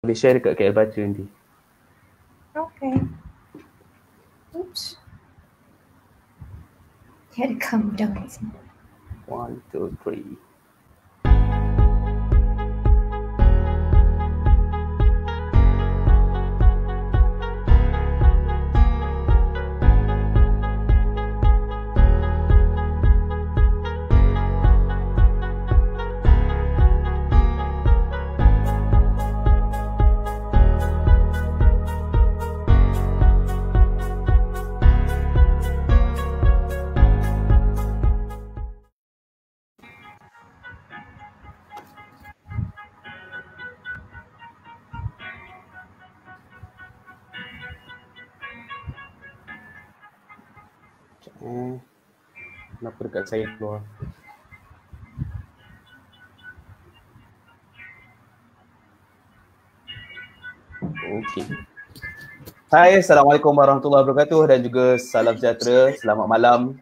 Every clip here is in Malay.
Boleh share dekat KL Baca nanti. Okay. Oops. Dia ada countdown kat sini. 1, 2, 3. Kenapa dekat saya keluar? Okey. Hai, Assalamualaikum warahmatullahi wabarakatuh dan juga salam sejahtera. Selamat malam.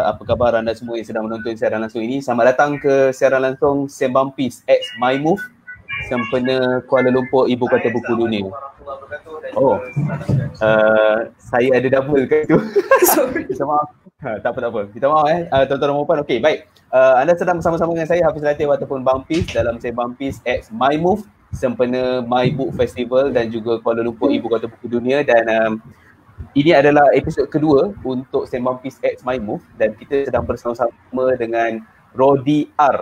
Apa khabar anda semua yang sedang menonton siaran langsung ini? Selamat datang ke siaran langsung Sembang Peace X My Move, sempena Kuala Lumpur, ibu kota buku dunia. Oh, saya ada double kat situ. Sorry. Minta maaf. Tak apa. Minta maaf tuan-tuan dan puan. Okey, baik. Anda sedang bersama-sama dengan saya Hafiz Latif ataupun Bang Peace dalam Sembang Peace X My Move, sempena My Book Festival dan juga Kuala Lumpur, ibu kota buku dunia. Dan ini adalah episod kedua untuk Sembang Peace X My Move dan kita sedang bersama-sama dengan Rodi R.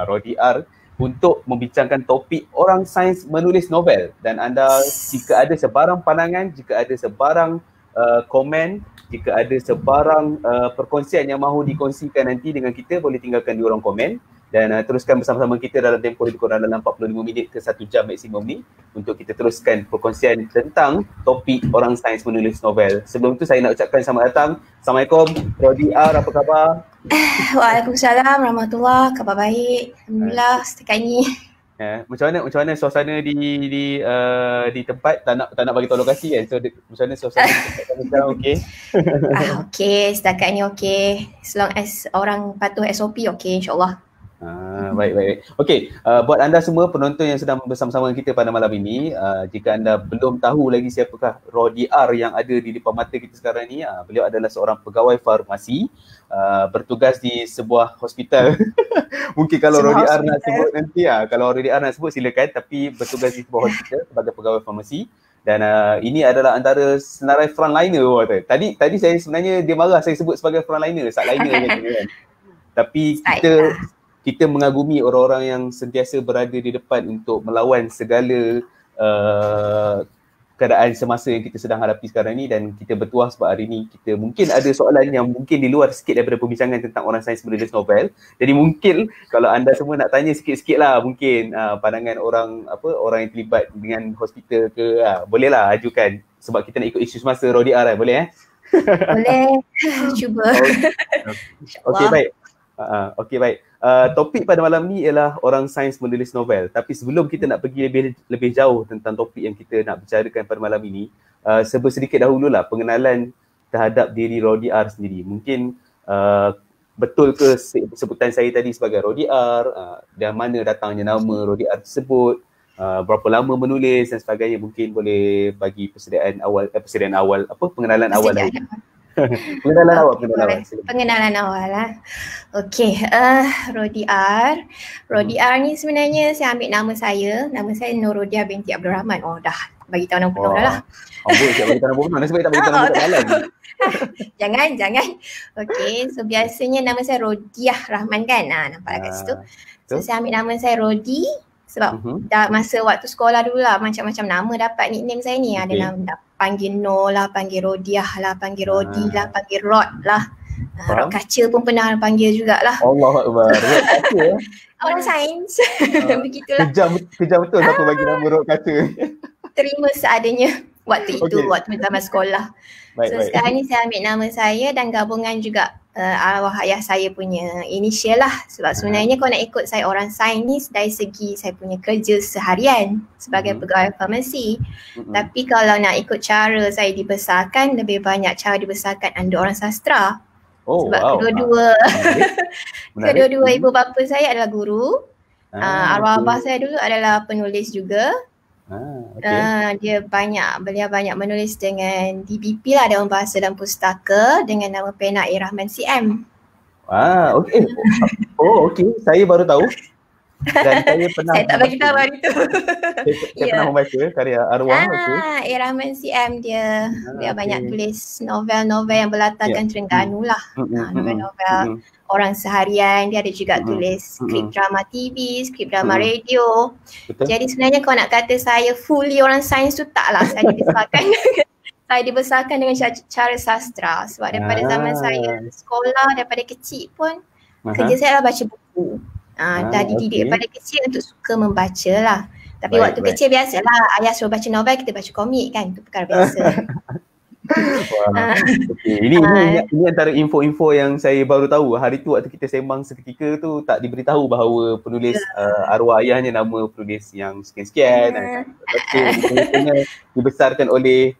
Rodi R untuk membincangkan topik orang sains menulis novel. Dan anda jika ada sebarang pandangan, jika ada sebarang komen, jika ada sebarang perkongsian yang mahu dikongsikan nanti dengan kita, boleh tinggalkan di ruang komen dan teruskan bersama-sama kita dalam tempoh lebih kurang dalam 45 minit ke 1 jam maksimum ni untuk kita teruskan perkongsian tentang topik orang sains menulis novel. Sebelum tu saya nak ucapkan selamat datang. Assalamualaikum Rodi R, apa khabar? Waalaikumsalam warahmatullahi, khabar baik. Alhamdulillah setakat ni. Macam mana suasana di tempat, tak nak bagi tahu lokasi kan. So macam mana suasana di tempat sekarang, okey? Okey, setakat ni okey. As long as orang patuh SOP okey, insya-Allah. Baik. Okey, buat anda semua penonton yang sedang bersama-sama dengan kita pada malam ini, jika anda belum tahu lagi siapakah Rodi R yang ada di depan mata kita sekarang ni, beliau adalah seorang pegawai farmasi, bertugas di sebuah hospital. Mungkin kalau Rodi R nak sebut nanti, kalau Rodi R nak sebut silakan, tapi bertugas di sebuah hospital sebagai pegawai farmasi. Dan ini adalah antara senarai frontliner. Tadi saya sebenarnya dia marah saya sebut sebagai frontliner, sideliner kan. Tapi kita mengagumi orang-orang yang sentiasa berada di depan untuk melawan segala keadaan semasa yang kita sedang hadapi sekarang ni. Dan kita bertuah sebab hari ni kita mungkin ada soalan yang mungkin di luar sikit daripada perbincangan tentang orang sains menulis novel. Jadi mungkin kalau anda semua nak tanya sikit-sikit lah, mungkin pandangan orang yang terlibat dengan hospital ke, bolehlah ajukan sebab kita nak ikut isu semasa Rodi R, boleh Boleh. Cuba. Okey baik. Topik pada malam ni ialah orang sains menulis novel. Tapi sebelum kita nak pergi lebih jauh tentang topik yang kita nak bicarakan pada malam ini, sedikit dahululah pengenalan terhadap diri Rodi R sendiri. Mungkin betul ke sebutan saya tadi sebagai Rodi R, dan mana datangnya nama Rodi R tersebut, berapa lama menulis dan sebagainya. Mungkin boleh bagi pengenalan awal lagi. Pengenalan awal lah. Okey, Rodi R. Rodi R ni sebenarnya saya ambil nama saya. Nama saya Norodia binti Abdul Rahman. Oh dah bagi tahu nama penuh dah lah. Siap bagi tahu nama penuh. Nasib baik tak bagi tahu nama dalam. Jangan. Okey, so biasanya nama saya Rodiah Rahman kan. Nampak kat situ. So saya ambil nama saya Rodi sebab dah masa waktu sekolah dulu lah macam-macam nama dapat nickname saya ni. Ada nama panggil No lah, panggil Rodiah lah, panggil Rodi lah, panggil Rod lah. Rod kaca pun pernah panggil jugalah. Allahuakbar. Rod kaca. Orang sains. Begitulah. Kejam betul siapa bagi nama Rod kaca. Terima seadanya waktu itu, waktu zaman sekolah. Baik. Sekarang ni saya ambil nama saya dan gabungan juga arwah ayah saya punya initial lah. Sebab sebenarnya kalau nak ikut saya orang sains dari segi saya punya kerja seharian sebagai pegawai farmasi. Tapi kalau nak ikut cara saya dibesarkan, lebih banyak cara dibesarkan anda orang sastra. Sebab kedua-dua ibu bapa saya adalah guru. Arwah abah saya dulu adalah penulis juga. Okay. Beliau banyak menulis dengan DBP lah, Dewan Bahasa dan Pustaka, dengan nama pena Rahman CM. Okay. Okay. Saya baru tahu. Dan saya pernah saya tak bagi tahu hari tu. Saya pernah membaca karya arwah. Rahman CM dia banyak tulis novel-novel yang berlatarkan Terengganu lah. Novel-novel orang seharian. Dia ada juga tulis skrip drama TV, skrip drama radio. Betul. Jadi sebenarnya kalau nak kata saya fully orang sains tu taklah. Saya dibesarkan dengan cara sastra. Sebab daripada zaman saya sekolah, daripada kecil pun kerja saya adalah baca buku. Dah dididik daripada kecil untuk suka membaca lah. Tapi waktu kecil biasalah, ayah suruh baca novel, kita baca komik kan, itu perkara biasa. Ini antara info-info yang saya baru tahu. Hari tu waktu kita sembang seketika tu tak diberitahu bahawa penulis arwah ayahnya nama penulis yang sekian-sekian. Dibesarkan oleh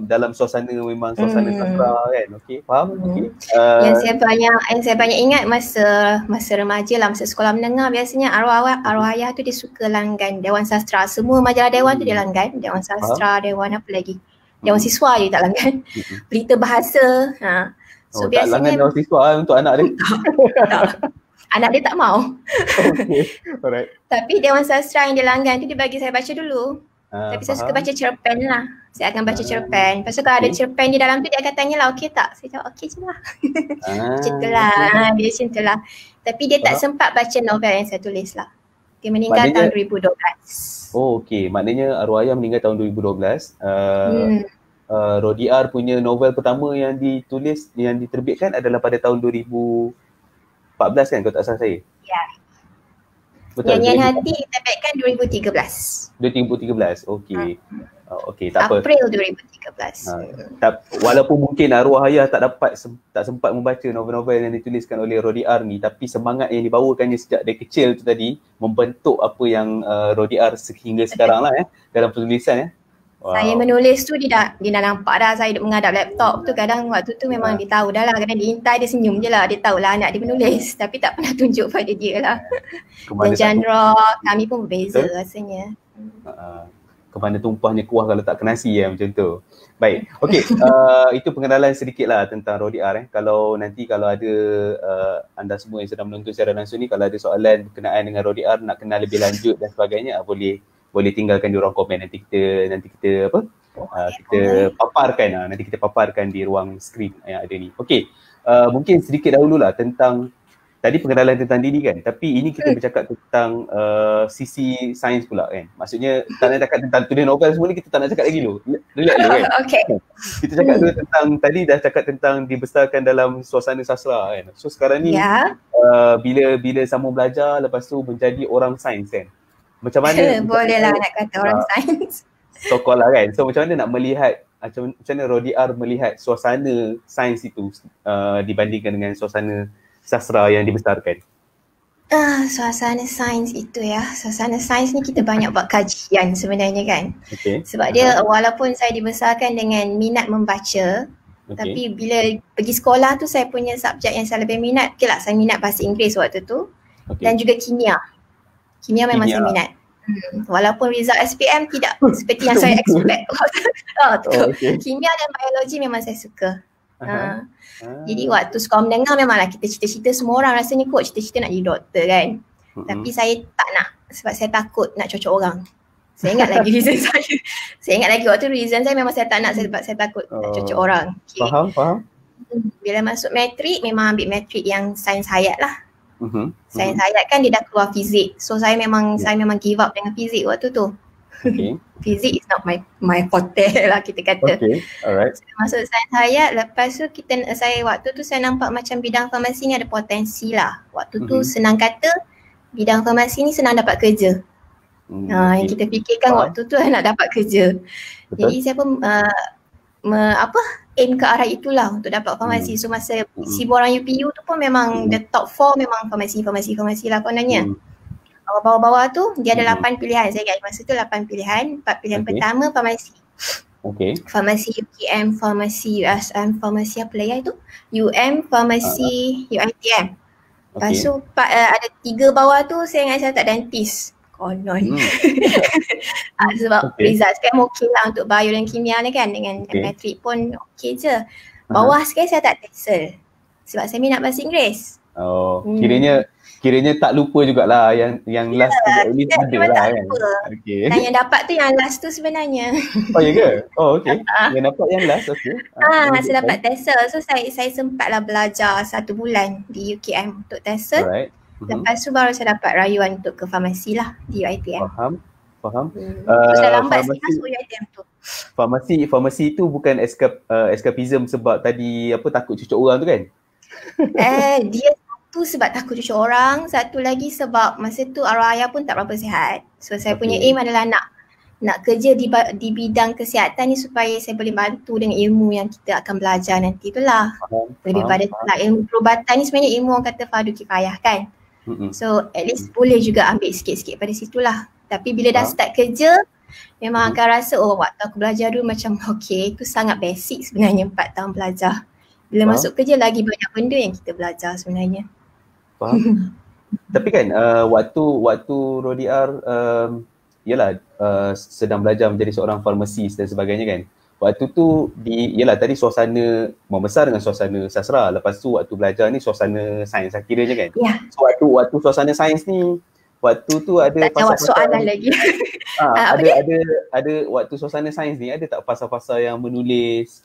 dalam suasana memang suasana sastra kan. Okey, faham? Okay. Yang saya banyak ingat masa remaja lah, masa sekolah menengah, biasanya arwah ayah tu dia suka langgan Dewan Sastra. Semua majalah Dewan tu dia langgan. Dewan Sastra, Dewan apa lagi? Dewan Siswa dia tak langgan. Berita bahasa. So biasanya tak langgan Dewan Siswa untuk anak dia. Tak. Anak dia tak mau. Okay. Alright. Tapi Dewan Sastra yang dia langgan tu dia bagi saya baca dulu. Tapi saya suka baca cerpen lah. Saya akan baca cerpen. Lepas tu kalau ada cerpen di dalam tu dia akan tanya lah, okey tak? Saya jawab okey je lah. Macam tu lah. Dia macam tu lah. Tapi dia tak sempat baca novel yang saya tulis lah. Dia meninggal tahun 2012. Oh okey. Maknanya arwah ayah meninggal tahun 2012. Rodiar punya novel pertama yang ditulis, yang diterbitkan adalah pada tahun 2014 kan kalau tak salah saya? Ya. Betul. Nyanyian Hati diterbitkan 2013. Okey. Okey, tak apa. April 2013. Walaupun mungkin arwah ayah tak sempat membaca novel-novel yang dituliskan oleh Rodiar ni, tapi semangat yang dibawakannya sejak dari kecil tu tadi membentuk apa yang Rodiar sehingga sekarang lah dalam penulisan. Wow. Saya menulis tu dia dah nampak dah saya duduk menghadap laptop tu. Kadang waktu tu memang dia tahu dah lah. Kadang dia hintai, dia senyum je lah. Dia tahulah anak dia menulis. Tapi tak pernah tunjuk pada dia lah. Dan genre kami pun berbeza rasanya. Kemana tumpahnya kuah kalau tak kena nasi macam tu. Baik, okey. Itu pengenalan sedikit lah tentang Rodiar. Kalau ada anda semua yang sedang menonton secara langsung ni, kalau ada soalan berkenaan dengan Rodiar, nak kenal lebih lanjut dan sebagainya, boleh tinggalkan di ruang komen. Nanti kita paparkan di ruang skrin yang ada ni. Okey, mungkin sedikit dahululah tentang tadi pengenalan tentang diri kan, tapi ini kita bercakap tentang sisi sains pula kan. Maksudnya tak nak cakap tentang tulis novel semua ni, kita tak nak cakap lagi dulu. Relax dulu kan. Okay. Kita cakap dulu tentang, tadi dah cakap tentang dibesarkan dalam suasana sastra kan. So sekarang ni bila sambung belajar, lepas tu menjadi orang sains kan. Macam mana boleh lah nak kata orang sains. So-called lah kan. So macam mana nak melihat, macam mana Rodiar melihat suasana sains itu dibandingkan dengan suasana sastra yang dibesarkan? Suasana sains itu suasana sains ni kita banyak buat kajian sebenarnya kan. Sebab dia walaupun saya dibesarkan dengan minat membaca, tapi bila pergi sekolah tu saya punya subjek yang saya lebih minat, saya minat bahasa Inggeris waktu tu dan juga kimia. Kimia memang saya minat. Walaupun result SPM tidak seperti yang saya expect. Kimia dan biologi memang saya suka. Jadi waktu sekolah menengah memanglah kita cita-cita, semua orang rasanya kot cita-cita nak jadi doktor kan. Tapi saya tak nak sebab saya takut nak cocok orang. Saya ingat lagi reason saya. Saya ingat lagi waktu reason saya memang saya tak nak sebab saya takut nak cocok orang. Faham. Bila masuk matrik memang ambil matrik yang sains hayat lah. Sains hayat kan dia dah keluar fizik. So saya memang give up dengan fizik waktu tu. Fizik is not my forte lah kita kata. Alright. So, masuk sains hayat, lepas tu waktu tu saya nampak macam bidang farmasi ni ada potensi lah. Waktu tu senang kata bidang farmasi ni senang dapat kerja. Yang kita fikirkan waktu tu nak dapat kerja. Jadi saya pun aim ke arah itulah untuk dapat farmasi. So masa SIBO orang UPU tu pun memang the top 4 memang farmasi lah kononnya. Bawah-bawah tu dia ada 8 pilihan. Saya ingat masa tu 8 pilihan. 4 pilihan pertama farmasi. Farmasi UKM, farmasi USM, farmasi apa lagi itu? farmasi UiTM. Lepas tu ada 3 bawah tu saya ingat saya tak dentist. konon. Sebab result sekarang okey lah untuk bio dan kimia ni kan, dengan matrik pun okey je. Bawah sekali saya tak TESOL sebab saya minat bahasa Inggeris. Kiranya tak lupa jugalah yang last tu at least ada lah kan. Dan yang dapat tu yang last tu sebenarnya. Oh ya ke? Oh okey. Yang dapat yang last okey. Saya dapat TESOL. So saya sempatlah belajar 1 bulan di UKM untuk TESOL. Alright. Lepas tu baru saya dapat rayuan untuk ke farmasi lah di UiTM. Faham. Saya lambat sikit masuk UiTM tu. Farmasi tu bukan escapism sebab tadi takut cucuk orang tu kan? Dia satu sebab takut cucuk orang, satu lagi sebab masa tu arwah ayah pun tak berapa sihat. So saya punya aim adalah nak kerja di bidang kesihatan ni supaya saya boleh bantu dengan ilmu yang kita akan belajar nanti tu lah. Lebih pada ilmu perubatan ni sebenarnya ilmu orang kata fardu kifayah kan. So at least boleh juga ambil sikit-sikit pada situlah. Tapi bila dah start kerja, memang akan rasa waktu aku belajar dulu macam itu sangat basic sebenarnya 4 tahun belajar. Bila masuk kerja lagi banyak benda yang kita belajar sebenarnya. Faham. Tapi kan waktu Rodiar sedang belajar menjadi seorang farmasis dan sebagainya kan. Waktu tu tadi suasana membesar dengan suasana sastra. Lepas tu waktu belajar ni suasana sains akhirnya kan. So waktu suasana sains ni, waktu tu ada pasal soalan lagi. Ada waktu suasana sains ni ada tak pasal-pasal yang menulis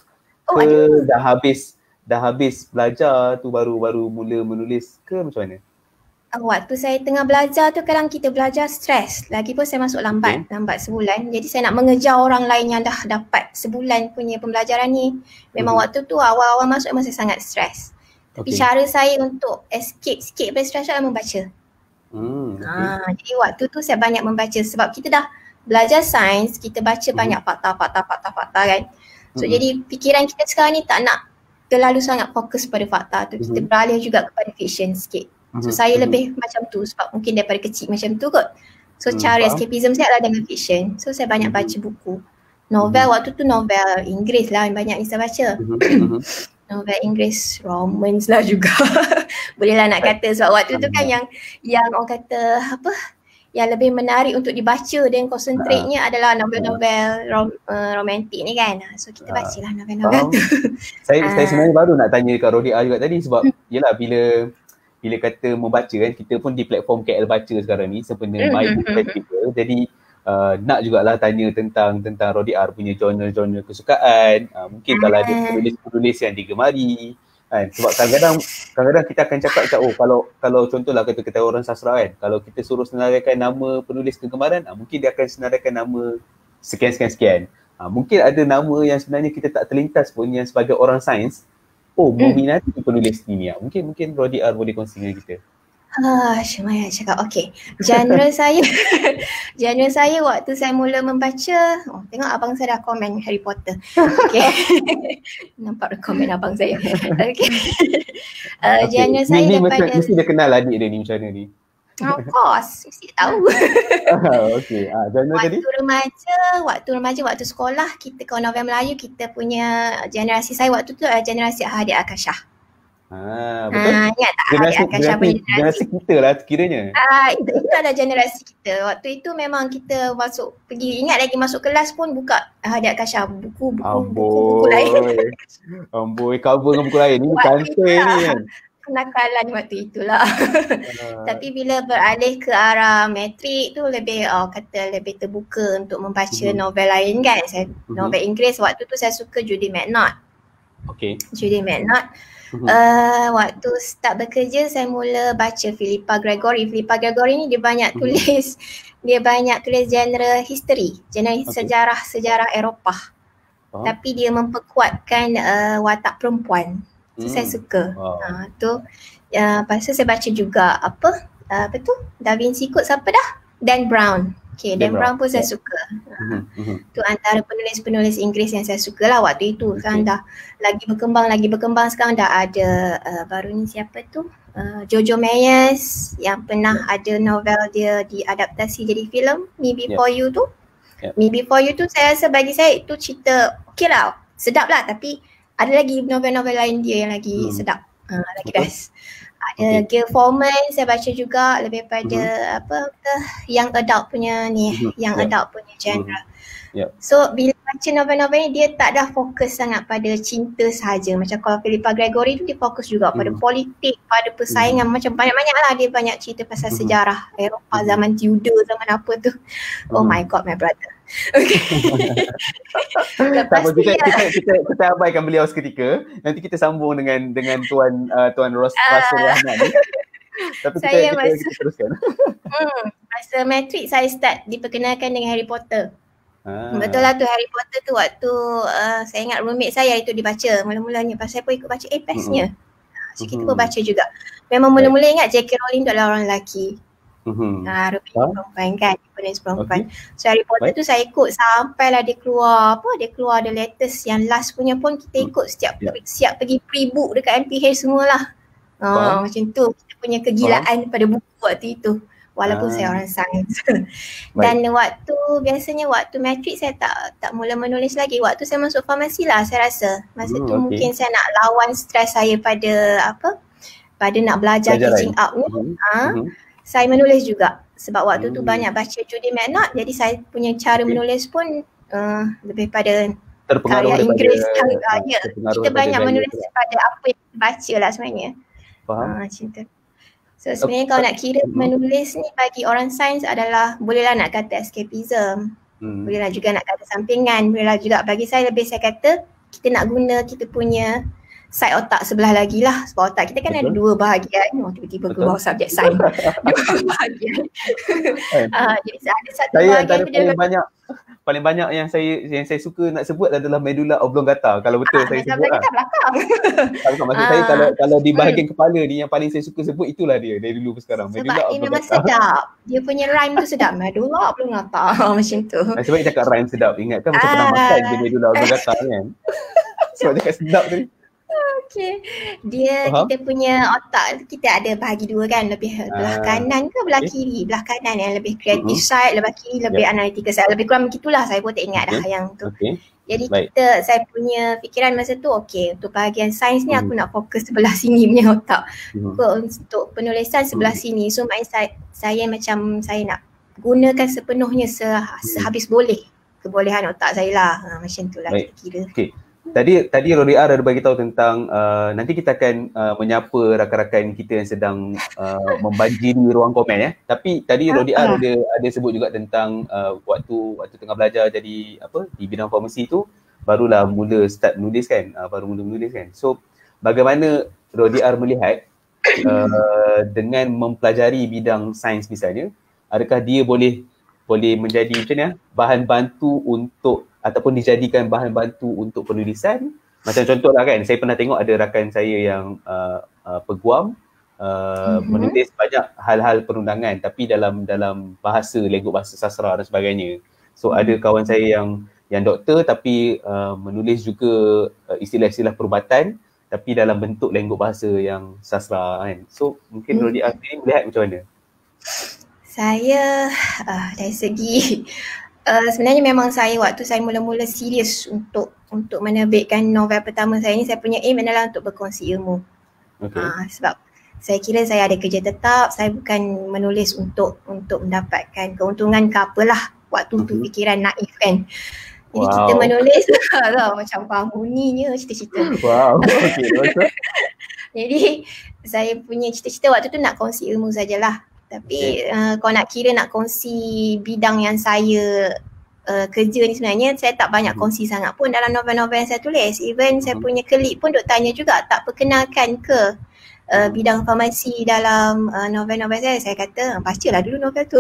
dah habis belajar tu baru mula menulis ke macam mana? Waktu saya tengah belajar tu kadang kita belajar stres. Lagipun saya masuk lambat sebulan. Jadi saya nak mengejar orang lain yang dah dapat sebulan punya pembelajaran ni. Memang waktu tu awal-awal masuk memang saya sangat stres. Tapi cara saya untuk escape sikit dari stres adalah membaca. Jadi waktu tu saya banyak membaca sebab kita dah belajar sains, kita baca banyak fakta kan. So jadi fikiran kita sekarang ni tak nak terlalu sangat fokus pada fakta tu. Kita beralih juga kepada fiction sikit. So saya lebih macam tu sebab mungkin daripada kecil macam tu kot. So cara escapism saya adalah dengan fiction. So saya banyak baca buku. Novel waktu tu novel Inggeris lah yang banyak ni saya baca. Novel Inggeris, romance lah juga. Bolehlah nak kata sebab waktu tu kan yang orang kata yang lebih menarik untuk dibaca dan konsentrate-nya adalah novel-novel romantik ni kan. So kita bacalah novel-novel tu. Saya sebenarnya baru nak tanya kat Rodiah juga tadi sebab yelah bila kata membaca kan, kita pun di platform KL Baca sekarang ni sempena My Book Festival. Jadi nak jugalah tanya tentang Rodiah punya genre kesukaan. Mungkin kalau ada penulis yang digemari kan, sebab kadang-kadang kita akan cakap kalau contohlah kata orang sastra kan, kalau kita suruh senaraikan nama penulis kegemaran, mungkin dia akan senaraikan nama sekian. Mungkin ada nama yang sebenarnya kita tak terlintas pun yang sebagai orang sains meminati penulis ni. Mungkin Rodiah boleh kongsi dengan kita. Syamaya cakap okey. Genre saya waktu saya mula membaca, tengok abang saya dah komen Harry Potter. Okey. Nampak komen abang saya. Okey. Genre saya daripada mesti dia kenal adik dia ni macam mana ni. Of course, mesti tahu. Okey. Genre tadi? Waktu remaja, waktu sekolah, kita kalau novel Melayu, kita punya generasi saya waktu tu adalah generasi Ahadiat Akashah. Betul. Ingat tak Ahadiat Akashah punya generasi kita lah kiranya. Itu adalah generasi kita. Waktu itu memang kita ingat lagi masuk kelas pun buka Ahadiat Akashah, buku lain. Amboi, cover dengan buku lain. Ni kantor ni kan. Kenakalan waktu itulah. Tapi bila beralih ke arah matrik tu lebih lebih terbuka untuk membaca novel lain kan. Novel Inggeris waktu tu saya suka Judy McNaught. Judy McNaught. Waktu start bekerja saya mula baca Philippa Gregory. Philippa Gregory ni dia banyak tulis genre history, sejarah Eropah. Tapi dia memperkuatkan watak perempuan. So saya suka. Lepas tu saya baca juga Da Vinci Code siapa dah? Dan Brown. Dan Brown pun saya suka. Tu antara penulis-penulis Inggeris yang saya suka lah waktu itu. Sekarang dah lagi berkembang sekarang dah ada baru ni siapa tu? Jojo Moyes yang pernah ada novel dia diadaptasi jadi filem Me Before You tu. Me Before You tu saya rasa bagi saya itu cerita okey lah, sedap lah, tapi ada lagi novel-novel lain dia yang lagi sedap, lagi best. Gail Forman saya baca juga, lebih pada young adult punya ni, young adult punya genre. So bila baca novel-novel ni dia tak dah fokus sangat pada cinta saja. Macam kalau Philippa Gregory tu dia fokus juga pada politik, pada persaingan, macam banyak-banyak lah dia banyak cerita pasal sejarah Eropah zaman Tudor, zaman apa tu. Oh my god my brother. Okay. Lepas kita abaikan beliau seketika. Nanti kita sambung dengan Tuan Russell Rahman ni. Tapi kita teruskan. Masa matrik saya start diperkenalkan dengan Harry Potter. Betul lah tu, Harry Potter tu waktu saya ingat roommate saya itu dibaca mula-mulanya, pasal saya pun ikut baca bestnya. So kita pun baca juga. Memang mula-mula ingat J.K. Rowling tu adalah orang lelaki. Rupanya perempuan kan, penulis perempuan. So Harry Potter tu saya ikut sampailah dia keluar the latest yang last punya pun kita ikut siap pergi pre-book dekat MPH semualah. Macam tu kita punya kegilaan pada buku waktu itu. Walaupun saya orang sains. Dan biasanya waktu matrik saya tak mula menulis lagi. Waktu saya masuk farmasi lah saya rasa. Masa tu mungkin saya nak lawan stres saya pada nak belajar teaching up ni. Saya menulis juga. Sebab waktu tu banyak baca Judy McNaught. Jadi saya punya cara menulis pun lebih pada karya Inggeris. Kita banyak menulis pada apa yang kita baca lah sebenarnya. Macam tu. So sebenarnya kalau nak kira menulis ni bagi orang sains adalah bolehlah nak kata escapism, bolehlah juga nak kata sampingan, bolehlah juga bagi saya lebih saya kata kita nak guna kita punya side otak sebelah lagi lah. Sebab otak kita kan ada dua bahagian. Tiba-tiba keluar subjek sains. Dua bahagian. Jadi ada satu bahagian tu paling banyak yang saya suka nak sebut adalah medulla oblongata. Kalau betul saya sebut lah. Maksud saya kalau di bahagian kepala ni yang paling saya suka sebut itulah dia dari dulu ke sekarang. Sebab dia memang sedap. Dia punya rhyme tu sedap. Medulla oblongata macam tu. Sebab dia cakap rhyme sedap. Ingat kan macam pernah makan dia medulla oblongata kan. Sebab dia cakap sedap tadi. Okay. Kita punya otak kita ada bahagi dua kan, lebih belah kanan ke belah kiri. Belah kanan yang lebih creative side, belah kiri lebih analytical side. Lebih kurang begitulah, saya pun tak ingat dah yang tu. Jadi saya punya fikiran masa tu untuk bahagian sains ni aku nak fokus sebelah sini punya otak. Untuk penulisan sebelah sini. So saya macam saya nak gunakan sepenuhnya sehabis boleh kebolehan otak saya lah. Macam tu lah kira. Tadi Rodiar ada bagi tahu tentang nanti kita akan menyapa rakan-rakan kita yang sedang membanjiri ruang komen ya. Tapi tadi Rodiar ada sebut juga tentang waktu tengah belajar jadi di bidang farmasi tu barulah mula start menulis kan, So bagaimana Rodiar melihat dengan mempelajari bidang sains misalnya, adakah dia boleh menjadi macam ni bahan bantu untuk ataupun dijadikan bahan bantu untuk penulisan? Macam contohlah kan, saya pernah tengok ada rakan saya yang peguam menulis banyak hal-hal perundangan tapi dalam lengkuk bahasa sastra dan sebagainya. So ada kawan saya yang doktor tapi menulis juga istilah-istilah perubatan tapi dalam bentuk lengkuk bahasa yang sastra kan. So mungkin Rodiah ni melihat macam mana? Saya dari segi sebenarnya memang saya waktu saya mula-mula serius untuk menerbitkan novel pertama saya ni, saya punya aim adalah untuk berkongsi ilmu. Sebab saya kira saya ada kerja tetap, saya bukan menulis untuk mendapatkan keuntungan ke apalah. Waktu tu fikiran naif kan. Jadi kita menulis macam pahuninya cita-cita. Jadi saya punya cita-cita waktu tu nak kongsi ilmu sajalah. Tapi kalau nak kira nak kongsi bidang yang saya kerja ni sebenarnya saya tak banyak kongsi sangat pun dalam novel-novel yang saya tulis. Even saya punya colleague pun duk tanya juga tak perkenalkan ke bidang farmasi dalam novel-novel saya. Saya kata bacalah dulu novel tu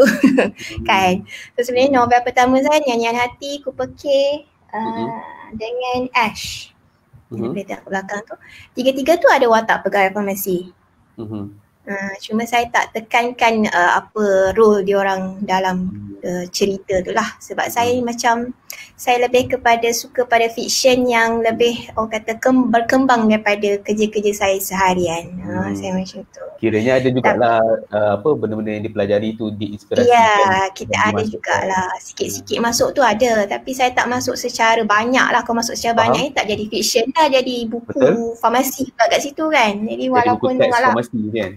kan. So sebenarnya novel pertama saya Nyanyian Hati, Kupekir dengan Ash yang boleh tengok belakang tu. Tiga-tiga tu ada watak pegawai farmasi. Cuma saya tak tekankan apa role diorang dalam cerita tu lah. Sebab saya macam, saya lebih kepada suka pada fiction yang lebih orang kata berkembang daripada kerja-kerja saya seharian. Saya macam tu. Kiranya ada jugalah apa benda-benda yang dipelajari tu diinspirasi. Ya, kita ada jugalah. Sikit-sikit masuk tu ada. Tapi saya tak masuk secara banyak lah. Kalau masuk secara banyak ni tak jadi fiction lah. Jadi buku farmasi juga kat situ kan. Jadi walaupun buku teks farmasi kan.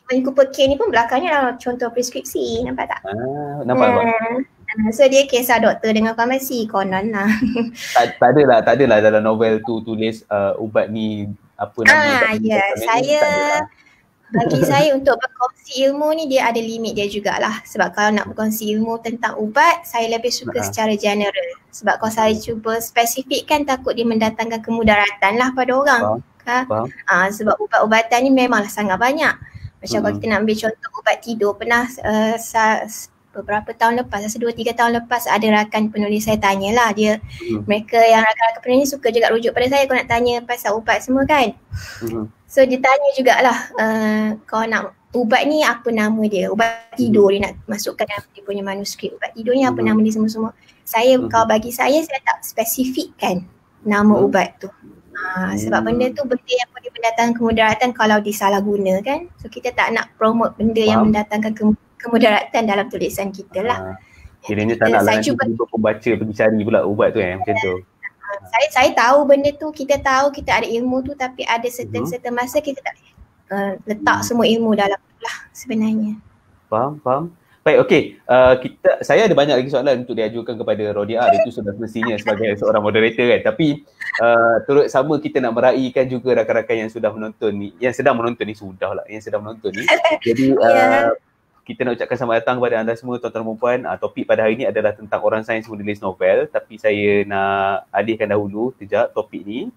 Buku pekir ni pun belakangnya lah contoh preskripsi. Nampak tak? Nampak. So dia kisah doktor dengan farmasi, konon lah. Tak adalah dalam novel tu tulis ubat ni apa nama. Bagi saya untuk berkongsi ilmu ni dia ada limit dia jugalah. Sebab kalau nak berkongsi ilmu tentang ubat, saya lebih suka secara general. Sebab kalau saya cuba spesifikkan takut dia mendatangkan kemudaratan lah pada orang. Sebab ubat-ubatan ni memanglah sangat banyak. Macam kalau kita nak ambil contoh ubat tidur, pernah beberapa tahun lepas, 2-3 tahun lepas ada rakan penulis saya tanyalah dia, mereka yang rakan-rakan penulis suka juga rujuk pada saya kalau nak tanya pasal ubat semua kan. So dia tanya jugalah, kalau nak ubat ni apa nama dia, ubat tidur dia nak masukkan dalam dia punya manuskrip, ubat tidur ni apa nama dia semua-semua. Saya kalau bagi saya tak spesifikkan nama ubat tu. Sebab benda tu benda yang boleh mendatangkan kemudaratan kalau disalahgunakan. So kita tak nak promote benda yang mendatangkan kemudaratan dalam tulisan kita lah. Kiranya tak nak nanti pembaca pergi cari pula ubat tu macam tu. Saya tahu benda tu, kita tahu kita ada ilmu tu, tapi ada certain masa kita tak letak semua ilmu dalam tu lah sebenarnya. Faham. Baik, okey. Saya ada banyak lagi soalan untuk diajukan kepada Rodiah. Itu sudah semestinya sebagai seorang moderator kan. Tapi turut sama kita nak meraihkan juga rakan-rakan yang sudah menonton ni, yang sedang menonton ni. Jadi kita nak ucapkan selamat datang kepada anda semua tuan-tuan dan puan. Topik pada hari ini adalah tentang orang sains menulis novel. Tapi saya nak alihkan dahulu kejap topik ni.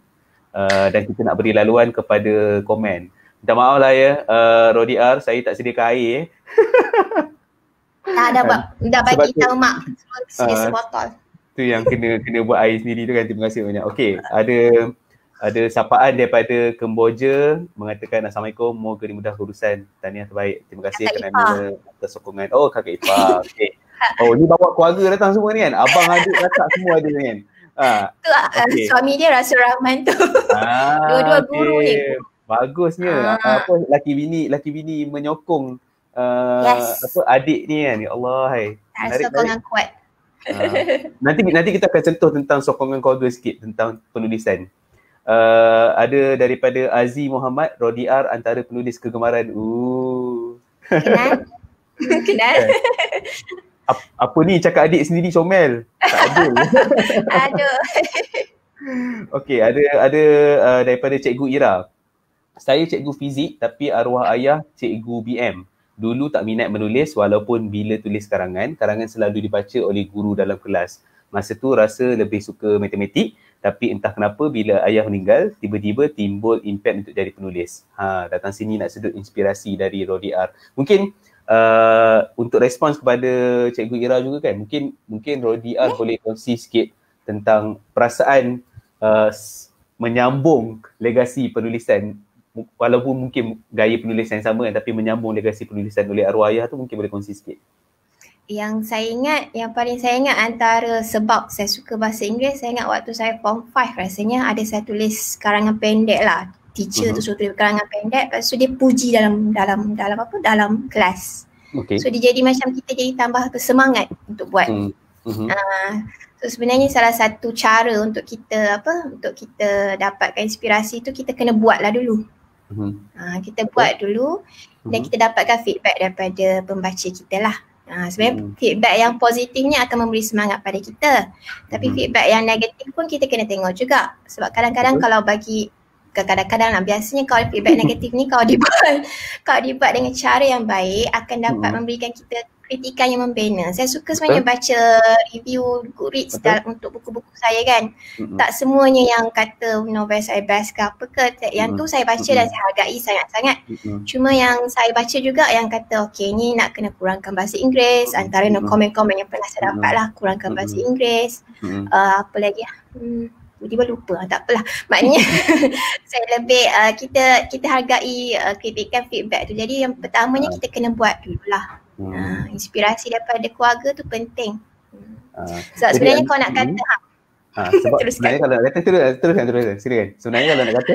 Dan kita nak beri laluan kepada komen. Minta maaf lah ya, Rodiah, saya tak sediakan air. Dah bagi tahu mak sedia sebotol. Tu yang kena buat air sendiri tu kan. Terima kasih banyak. Okey, ada sapaan daripada Kemboja mengatakan Assalamualaikum, moga dimudahkan urusan, tahniah terbaik. Terima kasih kerana atas sokongan. Oh, kakak Ipah. Okey. Oh, ni bawa keluarga datang semua ni kan. Abang adik kakak semua ada kan. Tu suami dia Rasul Rahman tu. Dua-dua guru ni. Bagusnya. Laki bini menyokong adik ni kan. Ya Allah, hai. Sokongan kuat. Nanti kita akan sentuh tentang sokongan keluarga sikit tentang penulisan. Ada daripada Aziz Muhammad, Rodiah antara penulis kegemaran. Kenal. Apa ni cakap adik sendiri comel? Tak adil. Aduh. Okey, ada daripada Cikgu Ira. Saya cikgu fizik tapi arwah ayah cikgu BM. Dulu tak minat menulis walaupun bila tulis karangan selalu dibaca oleh guru dalam kelas. Masa tu rasa lebih suka matematik, tapi entah kenapa bila ayah meninggal, tiba-tiba timbul impian untuk jadi penulis. Datang sini nak sedut inspirasi dari Rodiah. Mungkin untuk respons kepada Cikgu Ira juga kan, mungkin Rodiah boleh kongsi sikit tentang perasaan menyambung legasi penulisan, walaupun mungkin gaya penulisan yang sama kan, tapi menyambung legasi penulisan oleh arwah ayah tu, mungkin boleh kongsi sikit. Yang paling saya ingat antara sebab saya suka bahasa Inggeris, saya ingat waktu saya form 5 rasanya ada saya tulis karangan pendek lah. Teacher tu suruh tulis karangan pendek, lepas tu dia puji dalam kelas. Okay. So dia jadi macam kita jadi tambah semangat untuk buat. So sebenarnya salah satu cara untuk kita dapatkan inspirasi tu, kita kena buatlah dulu. Kita buat dulu dan kita dapatkan feedback daripada pembaca kita lah. Sebenarnya feedback yang positifnya akan memberi semangat pada kita. Tapi feedback yang negatif pun kita kena tengok juga. Sebab kadang-kadang biasanya kalau feedback negatif ni kalau dibuat dengan cara yang baik akan dapat memberikan kita kritikan yang membina. Saya suka sebenarnya baca review Goodreads untuk buku-buku saya kan. Tak semuanya yang kata novel saya best ke apa ke, yang tu saya baca dan saya hargai sangat-sangat. Cuma yang saya baca juga yang kata okey ni nak kena kurangkan bahasa Inggeris, antara komen-komen yang pernah saya dapat lah, kurangkan bahasa Inggeris. Apa lagi tiba-tiba lupa, tak apalah. Maknanya saya lebih kita hargai kritikan feedback tu. Jadi yang pertamanya kita kena buat dululah. Inspirasi daripada keluarga tu penting. Sebab sebenarnya kau nak kata sebab sebenarnya kalau nak kata teruskan. Silakan. Sebenarnya kalau nak kata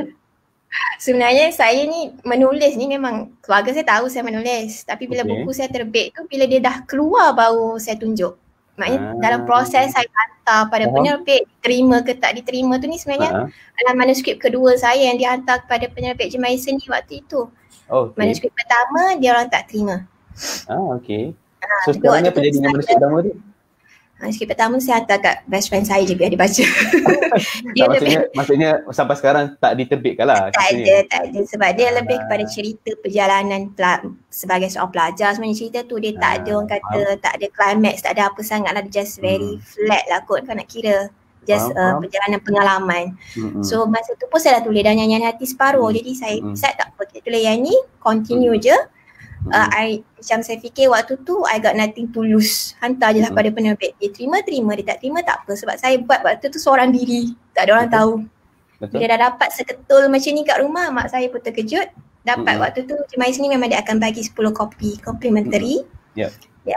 sebenarnya saya ni menulis ni memang keluarga saya tahu saya menulis, tapi bila buku saya terbit tu, bila dia dah keluar baru saya tunjuk. Maknanya dalam proses saya hantar pada penerbit, terima ke tak diterima tu ni sebenarnya dalam manuskrip kedua saya yang dihantar kepada penerbit Jemaah Seni waktu itu. Manuskrip pertama dia orang tak terima. Okey. So sekarang ni apa jadinya manuskrip pertama tu? Manuskrip pertama saya hantar kat best friend saya je biar dia baca. Maksudnya sampai sekarang tak diterbitkan lah. Tak ada sebab dia lebih kepada cerita perjalanan sebagai seorang pelajar. Sebenarnya cerita tu dia tak ada orang kata, tak ada climax, tak ada apa sangat lah, dia just very flat lah kot kau nak kira. Just perjalanan pengalaman. So masa tu pun saya dah tulis dah Nyanyian Hati separuh. Jadi saya tak apa, kita tulis yang ni, continue je. Macam saya fikir waktu tu I got nothing to lose, hantar je lah pada penerbit. Dia terima, dia tak terima tak apa, sebab saya buat waktu tu seorang diri, tak ada orang tahu. Bila dah dapat seketul macam ni kat rumah, mak saya pun terkejut. Dapat waktu tu Jemaah Seni memang dia akan bagi 10 kopi complimentary. Dia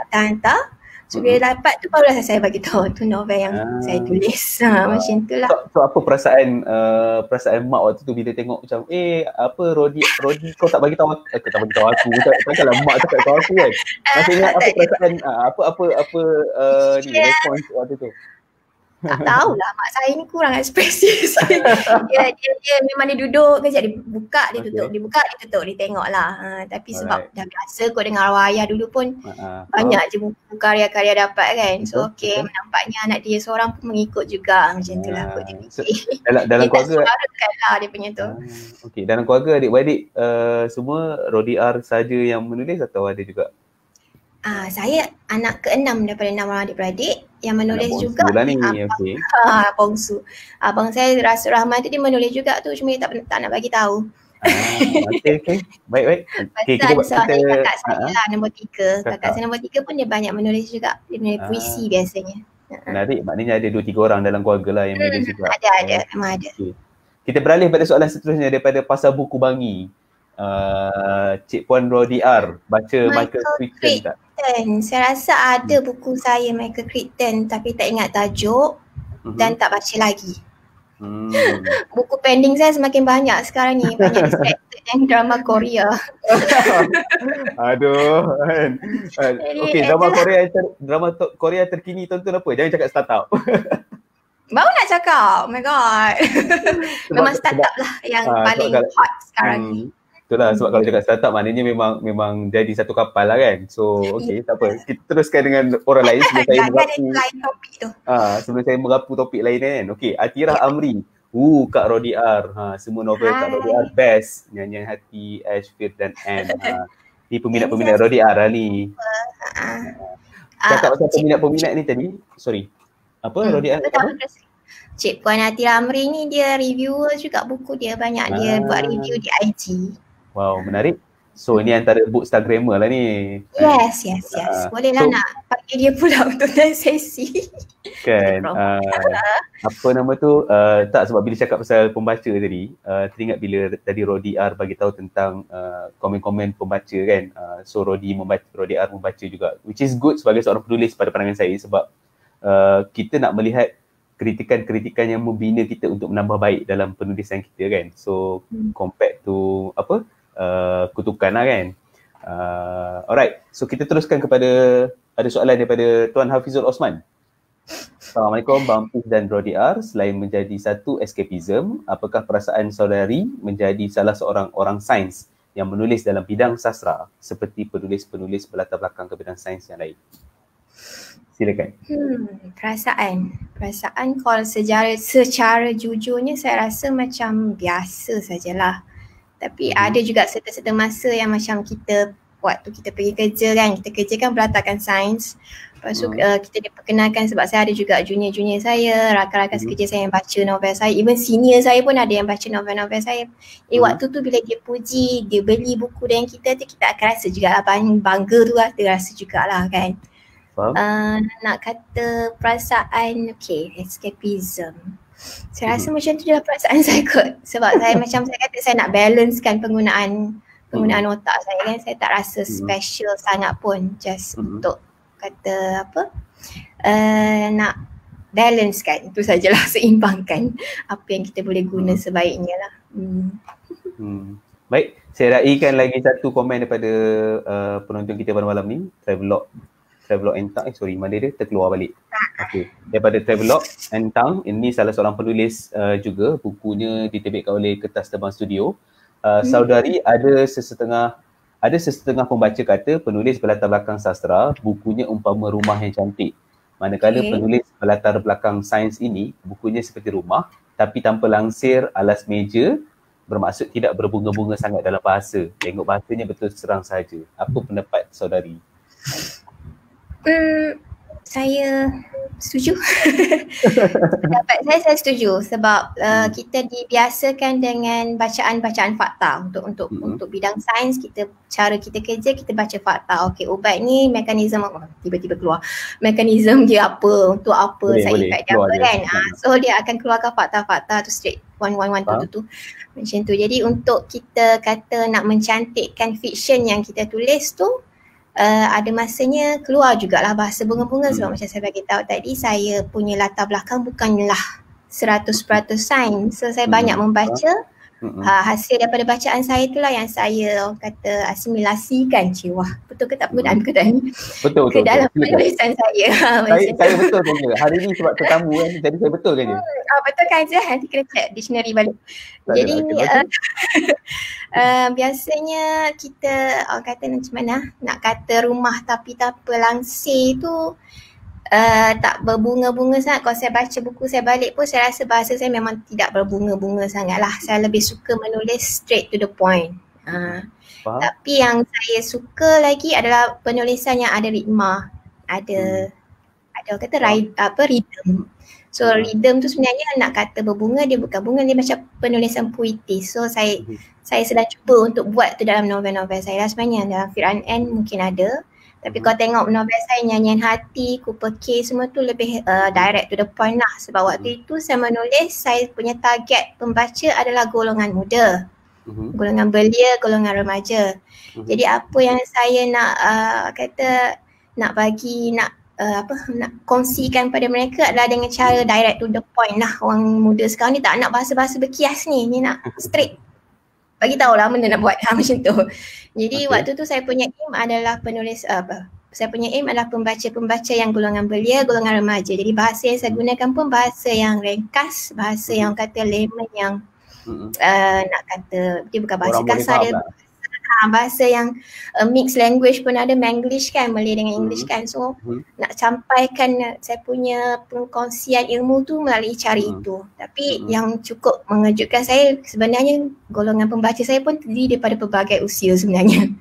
akan hantar. So bila dapat tu barulah saya bagi tahu tu novel yang saya tulis. Macam tu lah. So apa perasaan mak waktu tu bila tengok macam apa Rodi kau tak bagi tahu aku, tak bagi tahu aku. Takkanlah mak cakap tahu aku kan. Maksudnya apa perasaan apa ni respons waktu tu? Tak tahulah, mak saya ni kurang ekspresif. dia memang dia duduk kejap, dia buka, dia tutup, dia buka, dia tutup, dia tengok lah. Tapi sebab dah biasa kot dengan arwah ayah dulu pun banyak je buku karya-karya dapat kan. So nampaknya anak dia seorang pun mengikut juga macam tu lah kot dia fikir. Dalam keluarga lah dia punya tu. Okey, dalam keluarga adik-beradik semua Rodi R saja yang menulis atau ada juga? Saya anak ke-6 daripada 6 orang adik-beradik yang menulis juga. Bongsu. Abang saya Rasul Rahman tu dia menulis juga tu, cuma dia tak nak bagi tahu. Okey. Baik. Kita kakak saya lah nombor 3. Kakak saya nombor 3 pun dia banyak menulis juga. Dia menulis puisi biasanya. Menarik, maknanya ada 2-3 orang dalam keluarga lah yang menulis juga. Ada, memang ada. Kita beralih pada soalan seterusnya daripada pasal buku Bangi. Cik Puan Rodi R baca Michael Crichton tak? Saya rasa ada buku saya Michael Crichton tapi tak ingat tajuk dan tak baca lagi. Buku pending saya semakin banyak sekarang ni, banyak distracted yang drama Korea. Aduh kan. Okey, drama Korea terkini tonton apa? Jangan cakap startup. Baru nak cakap, oh my god. Memang startup lah yang paling hot sekarang ni. Itulah sebab kalau cakap startup maknanya memang jadi satu kapal lah kan. So tak apa. Kita teruskan dengan orang lain sebelum saya merapu. Topik tu. Sebelum saya merapu topik lain kan. Okey, Atirah Amri. Kak Rodi R. Semua novel Kak Rodi R best. Nyanyian Hati, Ash, Fir dan Anne. Ni peminat-peminat Rodi R lah ni. Cakap pasal peminat-peminat ni tadi. Sorry. Apa Rodi R? Cik Puan Atirah Amri ni dia reviewer juga buku dia, banyak dia buat review di IG. Wow, menarik. So ni antara bookstagrammer lah ni. Yes. Boleh lah nak panggil dia pula untuk sesi. Kan. Apa nama tu, tak sebab bila cakap pasal pembaca tadi, teringat bila tadi Rodi R bagi tahu tentang komen-komen pembaca kan. So Rodi R membaca juga, which is good sebagai seorang penulis pada pandangan saya sebab kita nak melihat kritikan-kritikan yang membina kita untuk menambah baik dalam penulisan kita kan. So compared to kutukan lah kan. Alright, so kita teruskan kepada ada soalan daripada Tuan Hafizul Osman. Assalamualaikum Bang Pis dan Rodi R. Selain menjadi satu escapism, apakah perasaan saudari menjadi salah seorang orang sains yang menulis dalam bidang sastra seperti penulis-penulis berlatar belakang ke bidang sains yang lain? Silakan. Perasaan kalau secara jujurnya saya rasa macam biasa sajalah. Tapi ada juga serta-serta masa yang macam kita waktu kita pergi kerja kan, kita kerja kan berlatarkan sains. Lepas tu kita diperkenalkan sebab saya ada juga junior-junior saya, rakan-rakan sekerja saya yang baca novel saya, even senior saya pun ada yang baca novel-novel saya. Waktu tu bila dia puji, dia beli buku dengan kita tu, kita akan rasa juga lah, bangga tu lah, kita rasa jugalah kan. Nak kata perasaan, escapism. Saya rasa macam tu je perasaan saya kot. Sebab saya macam saya kata saya nak balancekan penggunaan otak saya kan. Saya tak rasa special sangat pun, just untuk kata apa, nak balancekan, itu sajalah, seimbangkan apa yang kita boleh guna sebaiknya lah. Baik, saya raikan lagi satu komen daripada penonton kita pada malam ni, Travelog Entang, mana dia terkeluar balik. Okey, daripada Travelog Entang, ini salah seorang penulis juga, bukunya diterbitkan oleh Kertas Terbang Studio. Saudari, ada sesetengah pembaca kata penulis berlatar belakang sastra, bukunya umpama rumah yang cantik. Manakala penulis berlatar belakang sains ini, bukunya seperti rumah tapi tanpa langsir, alas meja, bermaksud tidak berbunga-bunga sangat dalam bahasa. Tengok bahasanya betul serang sahaja. Apa pendapat saudari? Saya setuju. Pendapat saya setuju sebab kita dibiasakan dengan bacaan-bacaan fakta untuk bidang sains. Cara kita kerja, kita baca fakta. Okey, ubat ni mekanisme tiba-tiba keluar. Mekanisme dia apa, untuk apa, side effect dia apa kan. So dia akan keluarkan fakta-fakta tu straight 1 tu macam tu. Jadi untuk kita kata nak mencantikkan fiction yang kita tulis tu, ada masanya keluar jugalah bahasa bunga-bunga sebab macam saya bagi tahu tadi, saya punya latar belakang bukanlah 100% sains. So saya banyak membaca, hasil daripada bacaan saya itulah yang saya kata asimilasikan. Betul ke tak penggunaan perkataan ni? Betul. Ke dalam penulisan saya. Saya betul kan je. Hari ni sebab tetamu kan, jadi saya betul kan je. Betul kan je, nanti kena check dictionary balik. Jadi biasanya kita kata macam mana, nak kata rumah tapi tanpa langsir tu tak berbunga-bunga sangat. Kalau saya baca buku saya balik pun, saya rasa bahasa saya memang tidak berbunga-bunga sangat lah. Saya lebih suka menulis straight to the point. Tapi yang saya suka lagi adalah penulisan yang ada ritma, ada kata rhythm. So rhythm tu sebenarnya nak kata berbunga, dia bukan bunga, dia macam penulisan puitis. So saya sedang cuba untuk buat tu dalam novel-novel saya lah sebenarnya. Dalam Firaun N mungkin ada. Tapi kalau tengok novel saya, Nyanyian Hati, Cooper K, semua tu lebih direct to the point lah. Sebab waktu itu saya menulis, saya punya target pembaca adalah golongan muda, golongan belia, golongan remaja. Jadi apa yang saya nak nak kongsikan pada mereka adalah dengan cara direct to the point lah. Orang muda sekarang ni tak nak bahasa-bahasa berkias ni nak straight. Bagi tahulah benda nak buat macam tu. Jadi waktu tu saya punya aim adalah pembaca yang golongan belia, golongan remaja. Jadi bahasa yang saya gunakan pun bahasa yang ringkas, bahasa yang kata layman, yang nak kata dia bukan bahasa kasar, dia bahasa yang mixed language pun ada, Manglish kan, Malay dengan English kan. So nak sampaikan saya punya pengkongsian ilmu tu melalui cara itu. Tapi yang cukup mengejutkan saya sebenarnya, golongan pembaca saya pun terdiri daripada pelbagai usia sebenarnya.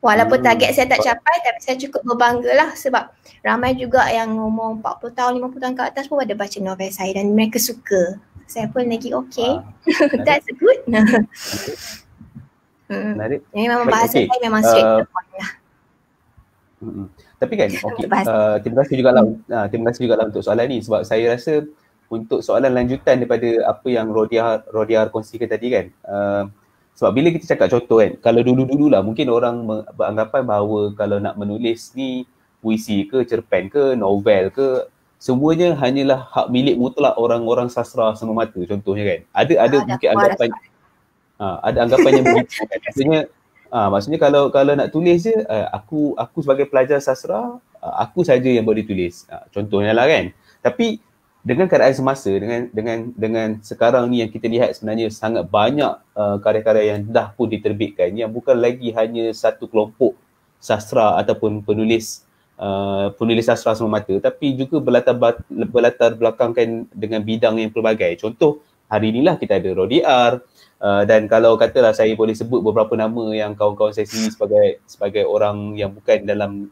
Walaupun target saya tak capai, tapi saya cukup berbangga lah sebab ramai juga yang umur 40 tahun, 50 tahun ke atas pun ada baca novel saya dan mereka suka. Saya pun lagi that's good. Menarik. Memang bahasa saya memang straight to the point lah. Tapi kan, terima kasih juga lah untuk soalan ni, sebab saya rasa untuk soalan lanjutan daripada apa yang Rodiah kongsikan tadi kan, sebab bila kita cakap contoh kan, kalau dulu-dulu lah mungkin orang beranggapan bahawa kalau nak menulis ni puisi ke, cerpen ke, novel ke, semuanya hanyalah hak milik mutlak orang-orang sastra semata contohnya kan. Ada mungkin anggapan ada anggapan yang begitu kan. Maksudnya kalau nak tulis je, aku sebagai pelajar sastra, aku saja yang boleh tulis. Contohnya lah kan. Tapi dengan keadaan semasa, dengan sekarang ni yang kita lihat sebenarnya sangat banyak karya-karya yang dah pun diterbitkan yang bukan lagi hanya satu kelompok sastra ataupun penulis sastra semata, tapi juga berlatar belakangkan dengan bidang yang pelbagai. Contoh hari inilah kita ada Rodiah. Dan kalau katalah saya boleh sebut beberapa nama yang kawan-kawan saya sendiri sebagai orang yang bukan dalam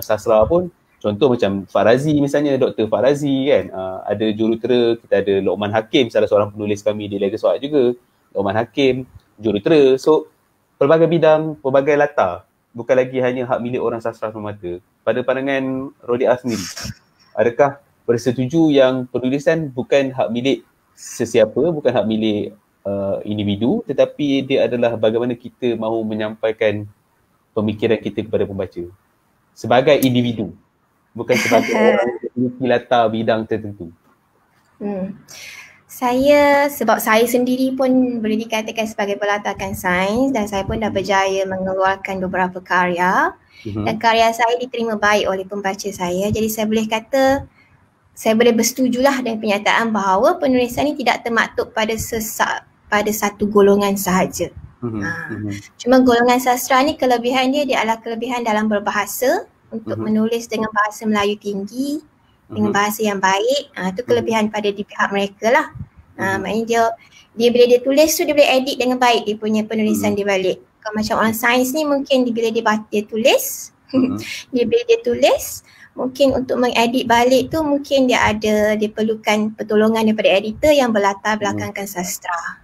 sastra pun, contoh macam Farazi misalnya, Dr. Farazi kan, ada jurutera, kita ada Luqman Hakim, salah seorang penulis kami di Lega Soat juga, Luqman Hakim, jurutera. So pelbagai bidang, pelbagai latar, bukan lagi hanya hak milik orang sastra semata. Pada pandangan Rodiah sendiri, adakah bersetuju yang penulisan bukan hak milik sesiapa, bukan hak milik individu, tetapi dia adalah bagaimana kita mahu menyampaikan pemikiran kita kepada pembaca sebagai individu, bukan sebagai orang yang memiliki latar bidang tertentu. Sebab saya sendiri pun boleh dikatakan sebagai berlatarkan sains dan saya pun dah berjaya mengeluarkan beberapa karya dan karya saya diterima baik oleh pembaca saya. Jadi saya boleh kata, saya boleh bersetujulah dengan penyataan bahawa penulisan ini tidak termaktub pada satu golongan sahaja. Cuma golongan sastra ni kelebihan dia adalah kelebihan dalam berbahasa untuk menulis dengan bahasa Melayu tinggi, dengan bahasa yang baik. Itu kelebihan pada di pihak mereka lah. Maknanya dia bila dia tulis tu dia boleh edit dengan baik dia punya penulisan dia balik. Kalau macam orang sains ni mungkin bila dia tulis bila dia tulis mungkin untuk mengedit balik tu mungkin dia perlukan pertolongan daripada editor yang berlatar belakangkan sastra.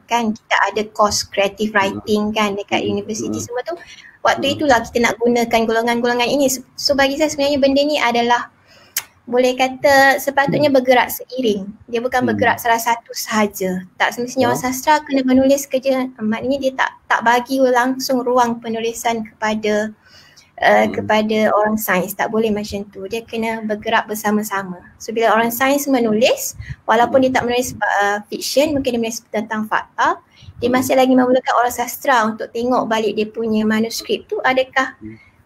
Kan kita ada course creative writing kan dekat universiti semua tu. Waktu itulah kita nak gunakan golongan-golongan ini. So bagi saya sebenarnya benda ni adalah boleh kata sepatutnya bergerak seiring. Dia bukan bergerak salah satu sahaja. Tak semestinya orang sastra kena menulis kerja. Maknanya dia tak bagi langsung ruang penulisan kepada orang sains. Tak boleh macam tu. Dia kena bergerak bersama-sama. So bila orang sains menulis, walaupun dia tak menulis fiction, mungkin dia menulis tentang fakta, dia masih lagi memerlukan orang sastra untuk tengok balik dia punya manuskrip tu adakah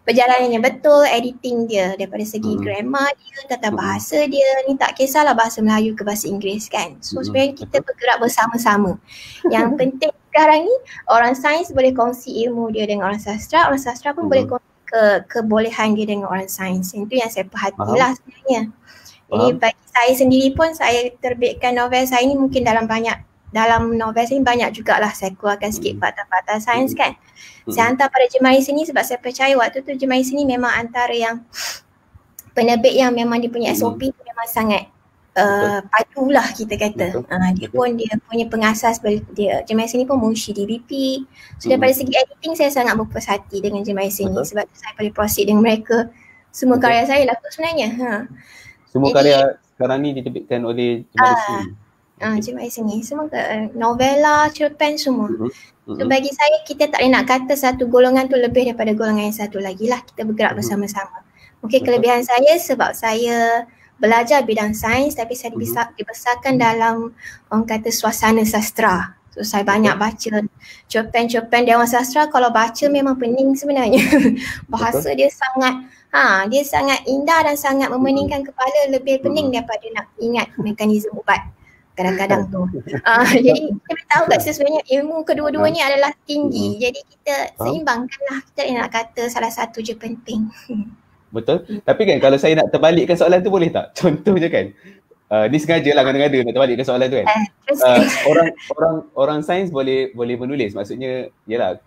perjalanannya betul, editing dia daripada segi grammar dia, tata bahasa dia, ni tak kisahlah bahasa Melayu ke bahasa Inggeris kan. So sebenarnya kita bergerak bersama-sama. Yang penting sekarang ni orang sains boleh kongsi ilmu dia dengan orang sastra pun boleh kongsi kebolehan dia dengan orang sains. Itu yang saya perhatilah sebenarnya. Jadi bagi saya sendiri pun saya terbitkan novel saya ni mungkin dalam novel saya ni banyak jugalah saya keluarkan sikit fakta-fakta sains kan. Saya hantar pada Jemais ini sebab saya percaya waktu tu Jemais ini memang antara yang penerbit yang memang dia punya SOP tu memang sangat padulah kita kata. Dia punya pengasas dia Jemais ini pun munshi DBP. So daripada segi editing saya sangat berpuas hati dengan Jemais ini sebab tu saya boleh proceed dengan mereka. Semua karya saya lah sebenarnya. Semua karya sekarang ni diterbitkan oleh Jemais ini. Jemais ini semua novela, cerpen semua. So bagi saya kita tak boleh nak kata satu golongan tu lebih daripada golongan yang satu lagi lah. Kita bergerak bersama-sama. Mungkin kelebihan saya sebab saya belajar bidang sains tapi saya dibesarkan dalam orang kata suasana sastra. So saya banyak baca cerpen-cerpen Dewan Sastra. Kalau baca memang pening sebenarnya. Bahasa dia sangat indah dan sangat memeningkan kepala, lebih pening daripada nak ingat mekanisme ubat kadang-kadang tu. Jadi kita tahu kat sebenarnya ilmu kedua-duanya adalah tinggi. Jadi kita seimbangkanlah. Kita nak kata salah satu je penting. Betul. Tapi kan kalau saya nak terbalikkan soalan tu boleh tak? Contohnya kan, ni sengaja lah ngada-ngada nak terbalikkan soalan tu kan. Orang sains boleh menulis. Maksudnya yalah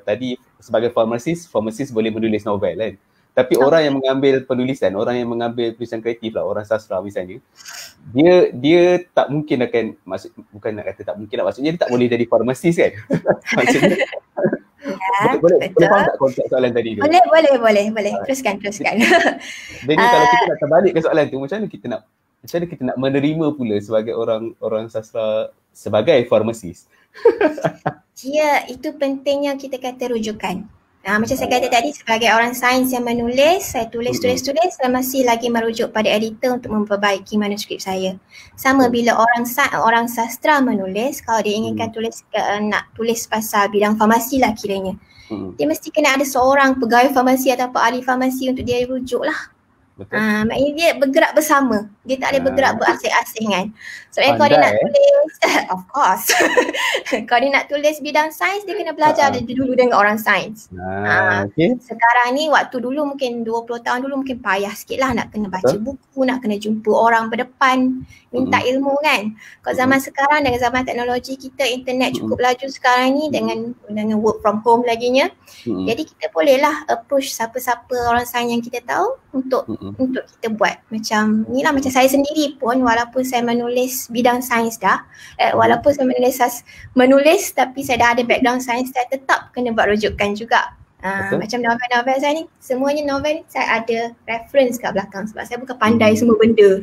tadi sebagai pharmacist boleh menulis novel kan. Tapi orang yang mengambil penulisan, orang yang mengambil tulisan kreatif lah, orang sastra misalnya, dia tak mungkin bukan nak kata tak mungkin lah, maksudnya dia tak boleh jadi pharmacist kan. Maksudnya boleh faham tak konsep soalan tadi tu? Boleh. Teruskan. Jadi kalau kita nak terbalik ke soalan tu, macam mana kita nak menerima pula sebagai orang sastra sebagai pharmacist? Ya, itu pentingnya kita kata rujukan. Macam saya kata tadi, sebagai orang sains yang menulis, saya tulis, saya masih lagi merujuk pada editor untuk memperbaiki manuskrip saya. Sama bila orang sastra menulis, kalau dia inginkan nak tulis pasal bidang farmasi lah kiranya, dia mesti kena ada seorang pegawai farmasi atau ahli farmasi untuk dia rujuk lah. Maknanya dia bergerak bersama. Dia tak boleh bergerak berasing-asing kan. Sebenarnya kalau dia nak tulis, of course. Kalau dia nak tulis bidang sains, dia kena belajar dulu dengan orang sains. Sekarang ni waktu dulu mungkin 20 tahun dulu mungkin payah sikit lah nak kena baca buku, nak kena jumpa orang berdepan, minta ilmu kan. Kalau zaman sekarang dengan zaman teknologi kita, internet cukup laju sekarang ni dengan work from home laginya. Jadi kita bolehlah approach siapa-siapa orang sains yang kita tahu untuk kita buat macam ni lah. Macam saya sendiri pun walaupun saya menulis bidang sains dah, walaupun saya menulis tapi saya dah ada background sains, saya tetap kena buat rujukan juga. Macam novel-novel saya ni, semuanya novel ni saya ada reference kat belakang sebab saya bukan pandai semua benda.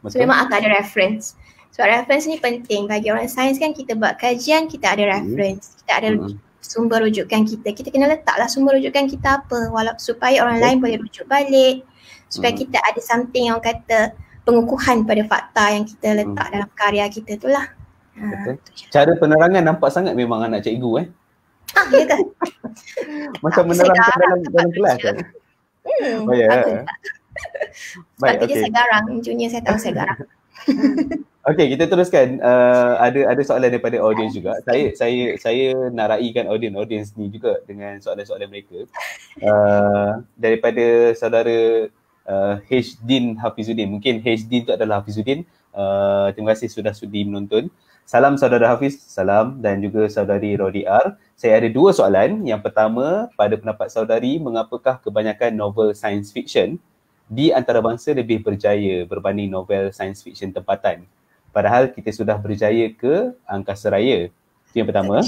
So memang akan ada reference. Sebab reference ni penting bagi orang sains kan, kita buat kajian, kita ada reference, kita ada sumber rujukan kita. Kita kena letaklah sumber rujukan kita apa, supaya orang lain boleh rujuk balik, supaya kita ada something yang kata pengukuhan pada fakta yang kita letak dalam karya kita tu lah. Cara penerangan nampak sangat memang anak cikgu Ya ke? Macam menerangkan dalam kelas kan? Oh ya. Sebab tu je saya garang, junior saya tahu saya garang. Okey, kita teruskan. Ada soalan daripada audiens juga. Saya nak raikan audiens ni juga dengan soalan-soalan mereka. Daripada saudara H-Din Hafizuddin. Mungkin H-Din tu adalah Hafizuddin. Terima kasih sudah sudi menonton. Salam saudara Hafiz, salam, dan juga saudari Rodiar. Saya ada 2 soalan. Yang pertama, pada pendapat saudari, mengapakah kebanyakan novel science fiction di antarabangsa lebih berjaya berbanding novel science fiction tempatan? Padahal kita sudah berjaya ke angkasa raya. Itu yang pertama.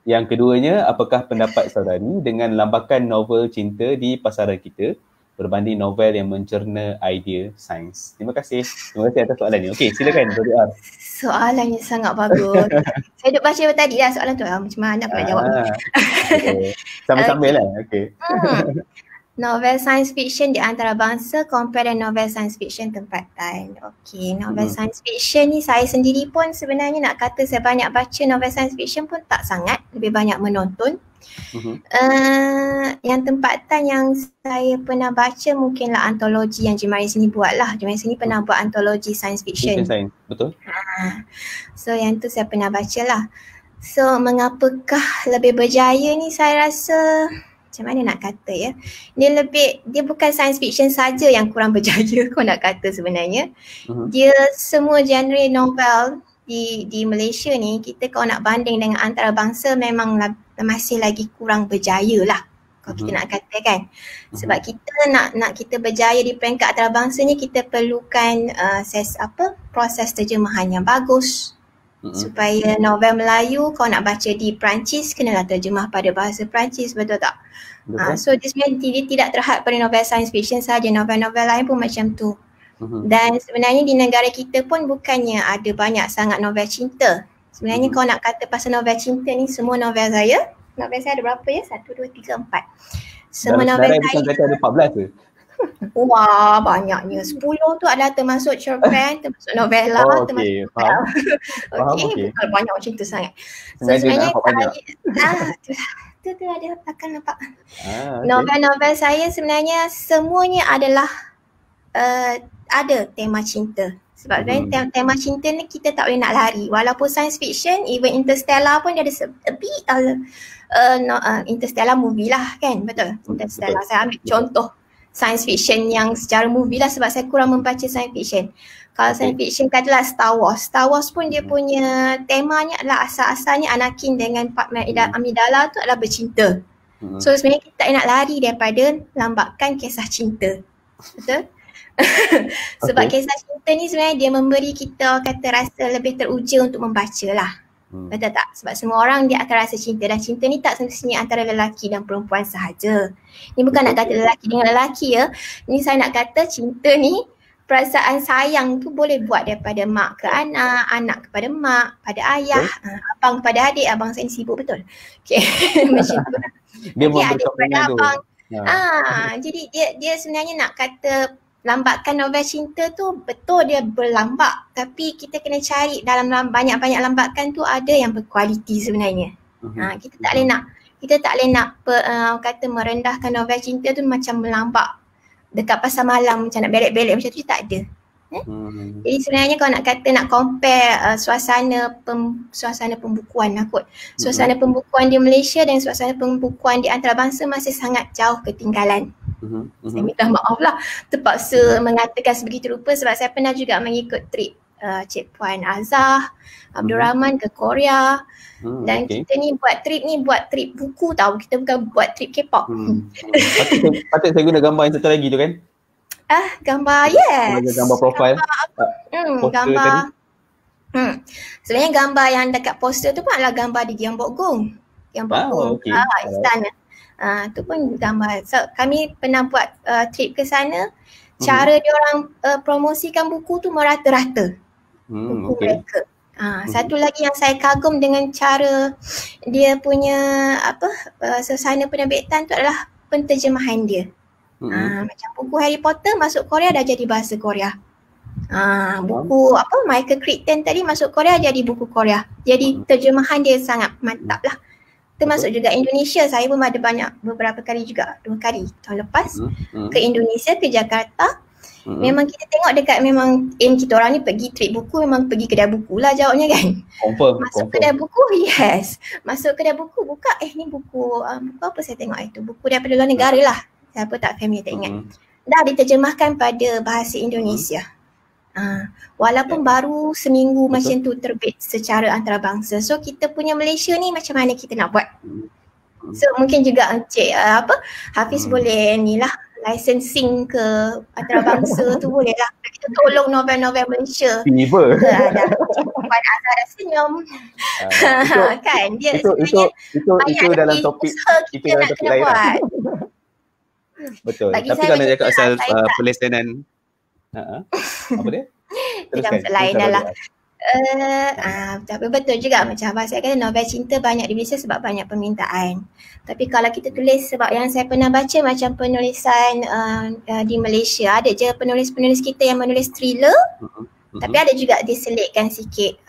Yang keduanya, apakah pendapat saudari dengan lambakan novel cinta di pasaran kita berbanding novel yang mencerna idea sains? Terima kasih. Terima kasih atas soalan ni. Okey, silakan Dr. R. Soalannya sangat bagus. Saya duk baca tadi dah soalan tu. Macam mana aku nak jawab? Okay. Sambil-sambil lah. Okey. Novel science fiction di antarabangsa compare dengan novel science fiction tempatan. Okey, novel science fiction ni saya sendiri pun sebenarnya nak kata saya banyak baca novel science fiction pun tak sangat, lebih banyak menonton. Yang tempatan yang saya pernah baca mungkinlah antologi yang Jemari sini buat lah. Jemari sini pernah buat antologi science fiction. Betul. So yang tu saya pernah baca lah. So mengapakah lebih berjaya ni, saya rasa macam mana nak kata ya, dia bukan science fiction saja yang kurang berjaya kau nak kata sebenarnya. Dia semua genre novel di Malaysia ni, kita kalau nak banding dengan antarabangsa memang masih lagi kurang berjaya lah kalau kita nak kata kan. Sebab kita nak kita berjaya di peringkat antarabangsa ni, kita perlukan proses terjemahan yang bagus. Supaya novel Melayu kau nak baca di Perancis, kenalah terjemah pada bahasa Perancis, betul tak? So dia sebenarnya dia tidak terhad pada novel science fiction saja, novel-novel lain pun macam tu. Dan sebenarnya di negara kita pun bukannya ada banyak sangat novel cinta. Sebenarnya kau nak kata pasal novel cinta ni, semua novel saya ada berapa ya? 1, 2, 3, 4. Semua novel saya bukan kata ada 14 ke? Wah, banyaknya. 10 tu adalah termasuk cerpen, termasuk novela, termasuk faham. Okey, bukan banyak cerita sangat. So sebenarnya tu ada akan nampak. Novel-novel saya sebenarnya semuanya adalah ada tema cinta. Sebab sebenarnya tema cinta ni kita tak boleh nak lari. Walaupun science fiction, even Interstellar pun dia ada a bit Interstellar movie lah kan, betul? Interstellar saya ambil contoh science fiction yang secara movie lah sebab saya kurang membaca science fiction. Kalau science fiction katalah Star Wars pun dia punya temanya adalah asal-asalnya Anakin dengan Amidala tu adalah bercinta. So sebenarnya kita nak lari daripada lambakan kisah cinta. Betul? Sebab kisah cinta ni sebenarnya dia memberi kita kata rasa lebih teruja untuk membaca lah. Betul tak? Sebab semua orang dia akan rasa cinta, dan cinta ni tak semestinya antara lelaki dan perempuan sahaja. Ni bukan nak kata lelaki dengan lelaki ya. Ni saya nak kata cinta ni, perasaan sayang tu boleh buat daripada mak ke anak, anak kepada mak, pada ayah, abang kepada adik, abang saya ni sibuk betul. Okay. Macam tu lah. Dia adik kepada abang. Jadi dia sebenarnya nak kata lambakan novel cinta tu betul dia berlambak, tapi kita kena cari dalam banyak-banyak lambakan tu ada yang berkualiti sebenarnya. Kita tak boleh nak kata merendahkan novel cinta tu macam melambak dekat pasar malam macam nak belek-belek macam tu, tak ada. Jadi sebenarnya kalau nak kata nak compare suasana pembukuan lah kot. Suasana pembukuan di Malaysia dan suasana pembukuan di antarabangsa masih sangat jauh ketinggalan. Saya minta maaf lah terpaksa mengatakan sebegitu rupa sebab saya pernah juga mengikut trip Cik Puan Azah, Abdul Rahman ke Korea. Dan kita ni buat trip buku tau, kita bukan buat trip K-pop. Patut saya guna gambar yang satu lagi tu kan? Gambar yes. Gambar profil. Gambar. Sebenarnya gambar yang dekat poster tu pun adalah gambar di Giam Bok Gong. yang buku istana. Tu pun gambar. So kami pernah buat trip ke sana. Cara diorang promosikan buku tu merata-rata. Buku mereka. Satu lagi yang saya kagum dengan cara dia punya suasana penerbitan tu adalah penterjemahan dia. Macam buku Harry Potter masuk Korea dah jadi bahasa Korea. Buku Michael Crichton tadi masuk Korea jadi buku Korea. Jadi terjemahan dia sangat mantap lah. Termasuk juga Indonesia, saya pun ada beberapa kali juga, 2 kali tahun lepas ke Indonesia, ke Jakarta. Memang kita tengok dekat memang aim kita orang ni pergi trip buku, memang pergi kedai buku lah jawabnya kan. Masuk kedai buku, yes. Masuk kedai buku, buka ni buku apa saya tengok itu, buku daripada luar negara lah. Siapa tak familiar tak ingat. Dah diterjemahkan pada bahasa Indonesia. Walaupun baru seminggu macam tu terbit secara antarabangsa. So kita punya Malaysia ni macam mana kita nak buat? So mungkin juga Encik Hafiz boleh ni lah licensing ke antarabangsa tu boleh lah. Kita tolong novel-novel Malaysia. Puan Azhara senyum. Kan dia itu dalam topik kita nak kena buat. Betul. Bagi tapi kalau nak cakap asal pelaksanaan apa dia? Macam selain dah lah. Tapi betul juga macam abang saya kata novel cinta banyak di Malaysia sebab banyak permintaan. Tapi kalau kita tulis, sebab yang saya pernah baca macam penulisan di Malaysia, ada je penulis-penulis kita yang menulis thriller, tapi ada juga diselitkan sikit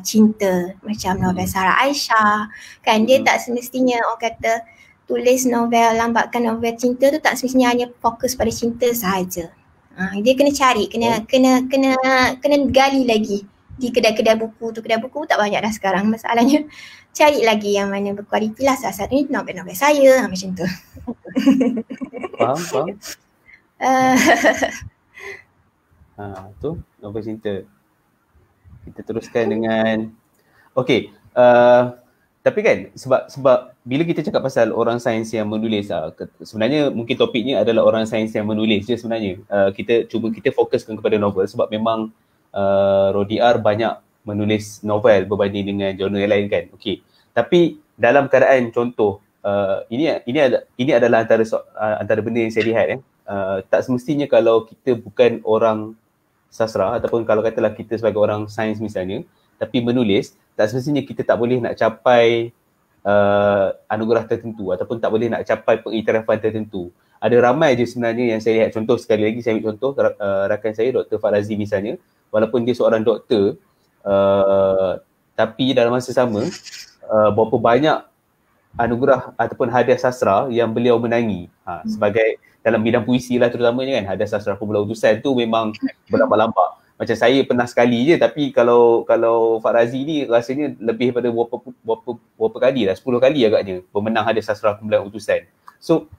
cinta, macam novel Sarah Aisyah kan. Dia tak semestinya orang kata tulis novel, lambatkan novel cinta tu tak semestinya hanya fokus pada cinta sahaja. Dia kena cari, kena gali lagi di kedai-kedai buku tu. Kedai buku tak banyak dah sekarang. Masalahnya cari lagi yang mana berkualiti lah. Salah satu ni novel-novel saya macam tu. Faham. Tu novel cinta. Kita teruskan dengan tapi kan sebab bila kita cakap pasal orang sains yang menulis, sebenarnya mungkin topiknya adalah orang sains yang menulis je sebenarnya. Kita fokuskan kepada novel sebab memang Rodi R banyak menulis novel berbanding dengan genre yang lain kan. Tapi dalam keadaan contoh ini adalah antara benda yang saya lihat tak semestinya kalau kita bukan orang sastra ataupun kalau katalah kita sebagai orang sains misalnya tapi menulis, tak semestinya kita tak boleh nak capai anugerah tertentu ataupun tak boleh nak capai pengiktirafan tertentu. Ada ramai je sebenarnya yang saya lihat. Contoh sekali lagi saya ambil contoh rakan saya Dr. Farazi misalnya, walaupun dia seorang doktor tapi dalam masa sama berapa banyak anugerah ataupun hadiah sastra yang beliau menangi sebagai dalam bidang puisi lah terutamanya kan. Hadiah sastra Kumpulan Utusan tu memang berlambak-lambak. Macam saya pernah sekali je, tapi kalau Farazi ni rasanya lebih daripada berapa kali dah, 10 kali agaknya pemenang hadiah sastra Kumpulan Utusan. So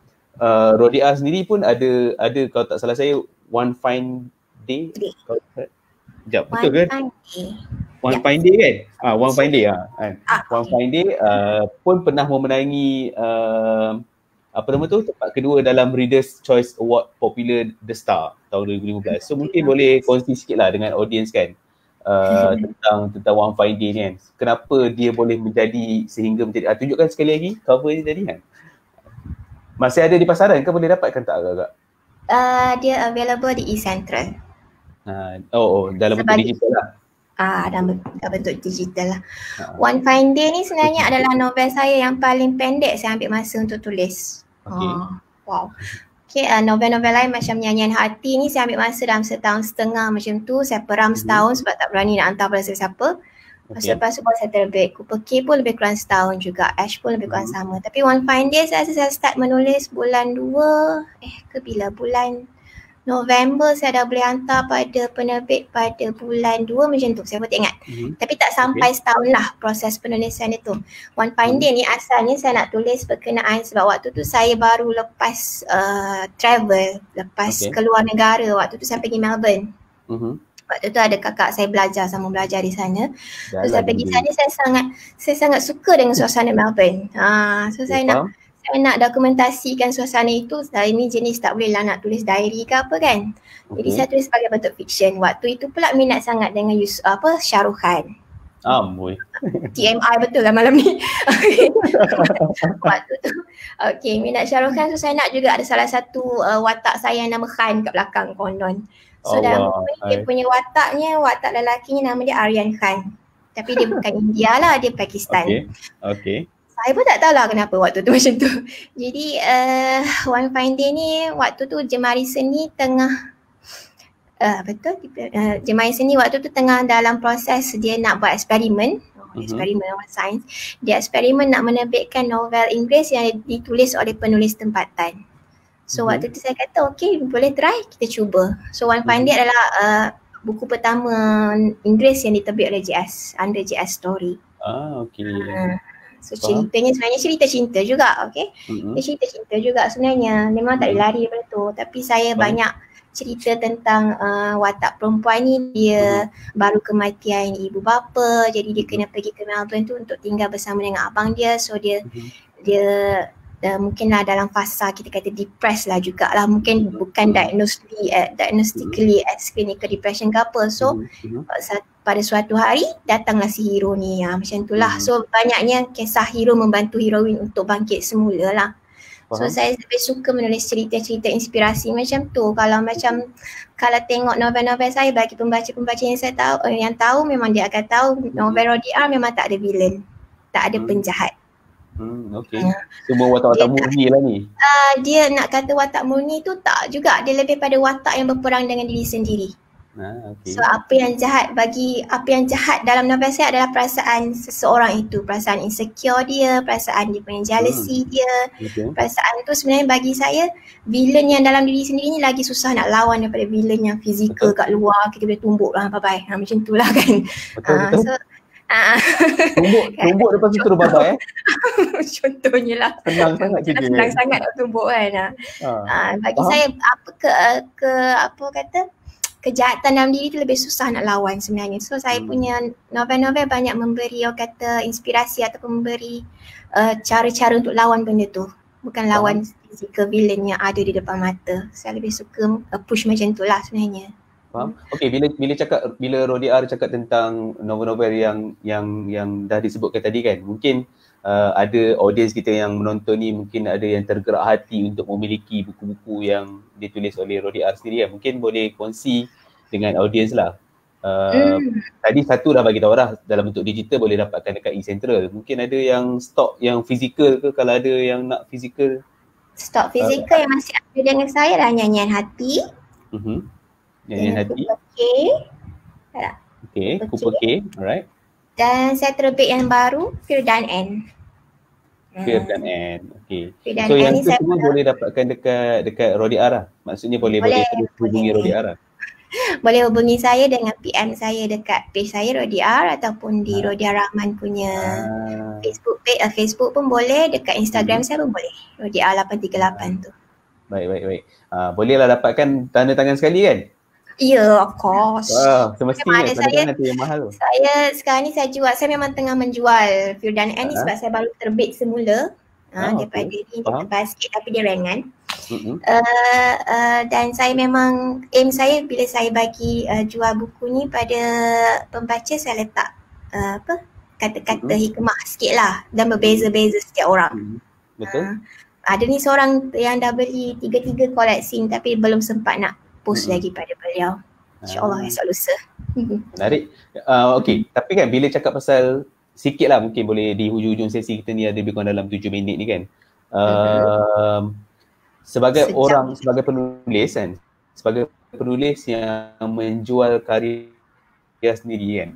Rodi R sendiri pun ada kalau tak salah saya One Fine Day. Betul kan? One Fine Day kan? One Fine Day One Fine Day pun pernah memenangi apa nama tu, tempat kedua dalam Reader's Choice Award Popular The Star tahun 2015. So mungkin boleh kongsi sikit lah dengan audience kan tentang One Fine Day ni kan. Kenapa dia boleh sehingga menjadi, tunjukkan sekali lagi cover ni tadi kan. Masih ada di pasaran ke, boleh dapatkan tak agak-agak? Dia available di eCentral. Dalam bentuk digital lah. Dalam bentuk digital lah. One Fine Day ni sebenarnya adalah novel saya yang paling pendek saya ambil masa untuk tulis. Wow. Novel-novel lain macam Nyanyian Hati ni saya ambil masa dalam 1.5 tahun macam tu. Saya peram setahun sebab tak berani nak hantar pada siapa. Lepas tu saya terbit. Cooper K pun lebih kurang setahun juga. Ash pun lebih kurang sama. Tapi One Fine Day saya start menulis bulan 2 bulan November saya dah boleh hantar pada penerbit pada bulan 2 macam tu, saya pun tak ingat. Tapi tak sampai setahun lah proses penulisan itu. One Fine Day ni asalnya saya nak tulis berkenaan sebab waktu tu saya baru lepas travel, lepas keluar negara. Waktu tu saya pergi Melbourne. Waktu tu ada kakak saya sambung belajar di sana. So saya pergi sana, saya sangat suka dengan suasana Melbourne. So saya nak dokumentasikan suasana itu. Saya ni jenis tak boleh lah nak tulis diary ke apa kan. Jadi saya tulis sebagai bentuk fiksyen. Waktu itu pula minat sangat dengan Shah Rukh Khan. Amboi. TMI betul lah malam ni. Waktu tu. Okay, minat Shah Rukh Khan. So saya nak juga ada salah satu watak saya yang nama Khan kat belakang konon. So dalam buku ni dia punya watak lelakinya nama dia Aryan Khan. Tapi dia bukan India lah, dia Pakistan. Okay. Saya pun tak tahulah kenapa waktu tu macam tu. Jadi One Fine Day ni waktu tu Jemari Seni tengah Jemari Seni waktu tu tengah dalam proses dia nak buat eksperimen. Eksperimen sains. Dia eksperimen nak menerbitkan novel Inggeris yang ditulis oleh penulis tempatan. So waktu tu saya kata okay, boleh try, kita cuba. So One Fine Day adalah buku pertama Inggeris yang diterbit oleh JS, under JS Story. So ceritanya sebenarnya cerita cinta juga, okay? Dia cerita cinta juga sebenarnya. Memang tak lari daripada tu. Tapi saya banyak cerita tentang watak perempuan ni. Dia baru kematian ibu bapa. Jadi dia kena pergi ke Melbourne tu untuk tinggal bersama dengan abang dia. So dia mungkinlah dalam fasa kita kata depressed lah jugalah. Mungkin bukan diagnostically as clinical depression ke apa. So pada suatu hari datanglah si hero ni, macam itulah. So banyaknya kisah hero membantu heroin untuk bangkit semula lah. So saya lebih suka menulis cerita-cerita inspirasi macam tu. Kalau tengok novel-novel saya, bagi pembaca-pembaca yang saya tahu, yang tahu memang dia akan tahu novel Rodi R memang tak ada villain, tak ada penjahat. Semua watak-watak murni lah ni. Dia nak kata watak murni tu tak juga, dia lebih pada watak yang berperang dengan diri sendiri. So apa yang jahat dalam novel saya adalah perasaan seseorang itu, perasaan insecure dia, perasaan dia punya jealousy dia. Perasaan tu sebenarnya bagi saya villain yang dalam diri sendiri ni lagi susah nak lawan daripada villain yang fizikal kat luar, kita boleh tumbuk lah bye-bye. Macam tu lah kan. Betul. Tumbuk lepas tu terus bye-bye Contohnya lah. Senang sangat cerita. Senang sangat nak tumbuk kan. Bagi saya kejahatan dalam diri tu lebih susah nak lawan sebenarnya. So saya punya novel-novel banyak memberi inspirasi ataupun memberi cara-cara untuk lawan benda tu. Bukan lawan physical villain yang ada di depan mata. Saya lebih suka push macam tu lah sebenarnya. Faham? Okay, bila Rodi R cakap tentang novel-novel yang dah disebutkan tadi kan, mungkin ada audiens kita yang menonton ni mungkin ada yang tergerak hati untuk memiliki buku-buku yang ditulis oleh Rodi R sendiri kan. Mungkin boleh kongsi dengan audiens lah. Tadi satu dah bagi tahu dah, dalam bentuk digital boleh dapatkan dekat eCentral. Mungkin ada yang stok yang fizikal ke, kalau ada yang nak fizikal? Stok fizikal yang masih ada dengan saya lah Nyanyian Hati. Nyanyian Hati. Kupa K. Alright. Dan saya terbit yang baru, Fear dan End. Okay. So yang tu semua boleh dapatkan dekat Rodi R lah. Maksudnya boleh hubungi Rodi R lah. Boleh hubungi saya dengan PM saya dekat page saya Rodi R, ataupun di Rodi R Rahman punya Facebook page, Facebook pun boleh, dekat Instagram saya pun boleh. Rodi R 838 tu. Baik. Bolehlah dapatkan tanda tangan sekali kan? Ya, of course. Semestinya tanda nanti yang mahal. Saya sekarang ni saya memang tengah menjual Fear dan End ni sebab saya baru terbit semula. Daripada ni dia tebal sikit tapi dia ringan. Dan saya memang aim saya bila saya bagi jual buku ni pada pembaca, saya letak kata-kata hikmah sikit lah, dan berbeza-beza setiap orang. Betul. Ada ni seorang yang dah beli 3 koleksi tapi belum sempat nak post lagi pada beliau. InsyaAllah esok lusa. Menarik. Okay, tapi kan bila cakap pasal sikit lah, mungkin boleh di hujung-hujung sesi kita ni ada lebih kurang dalam 7 minit ni kan. Sebagai penulis kan, sebagai penulis yang menjual karya sendiri kan,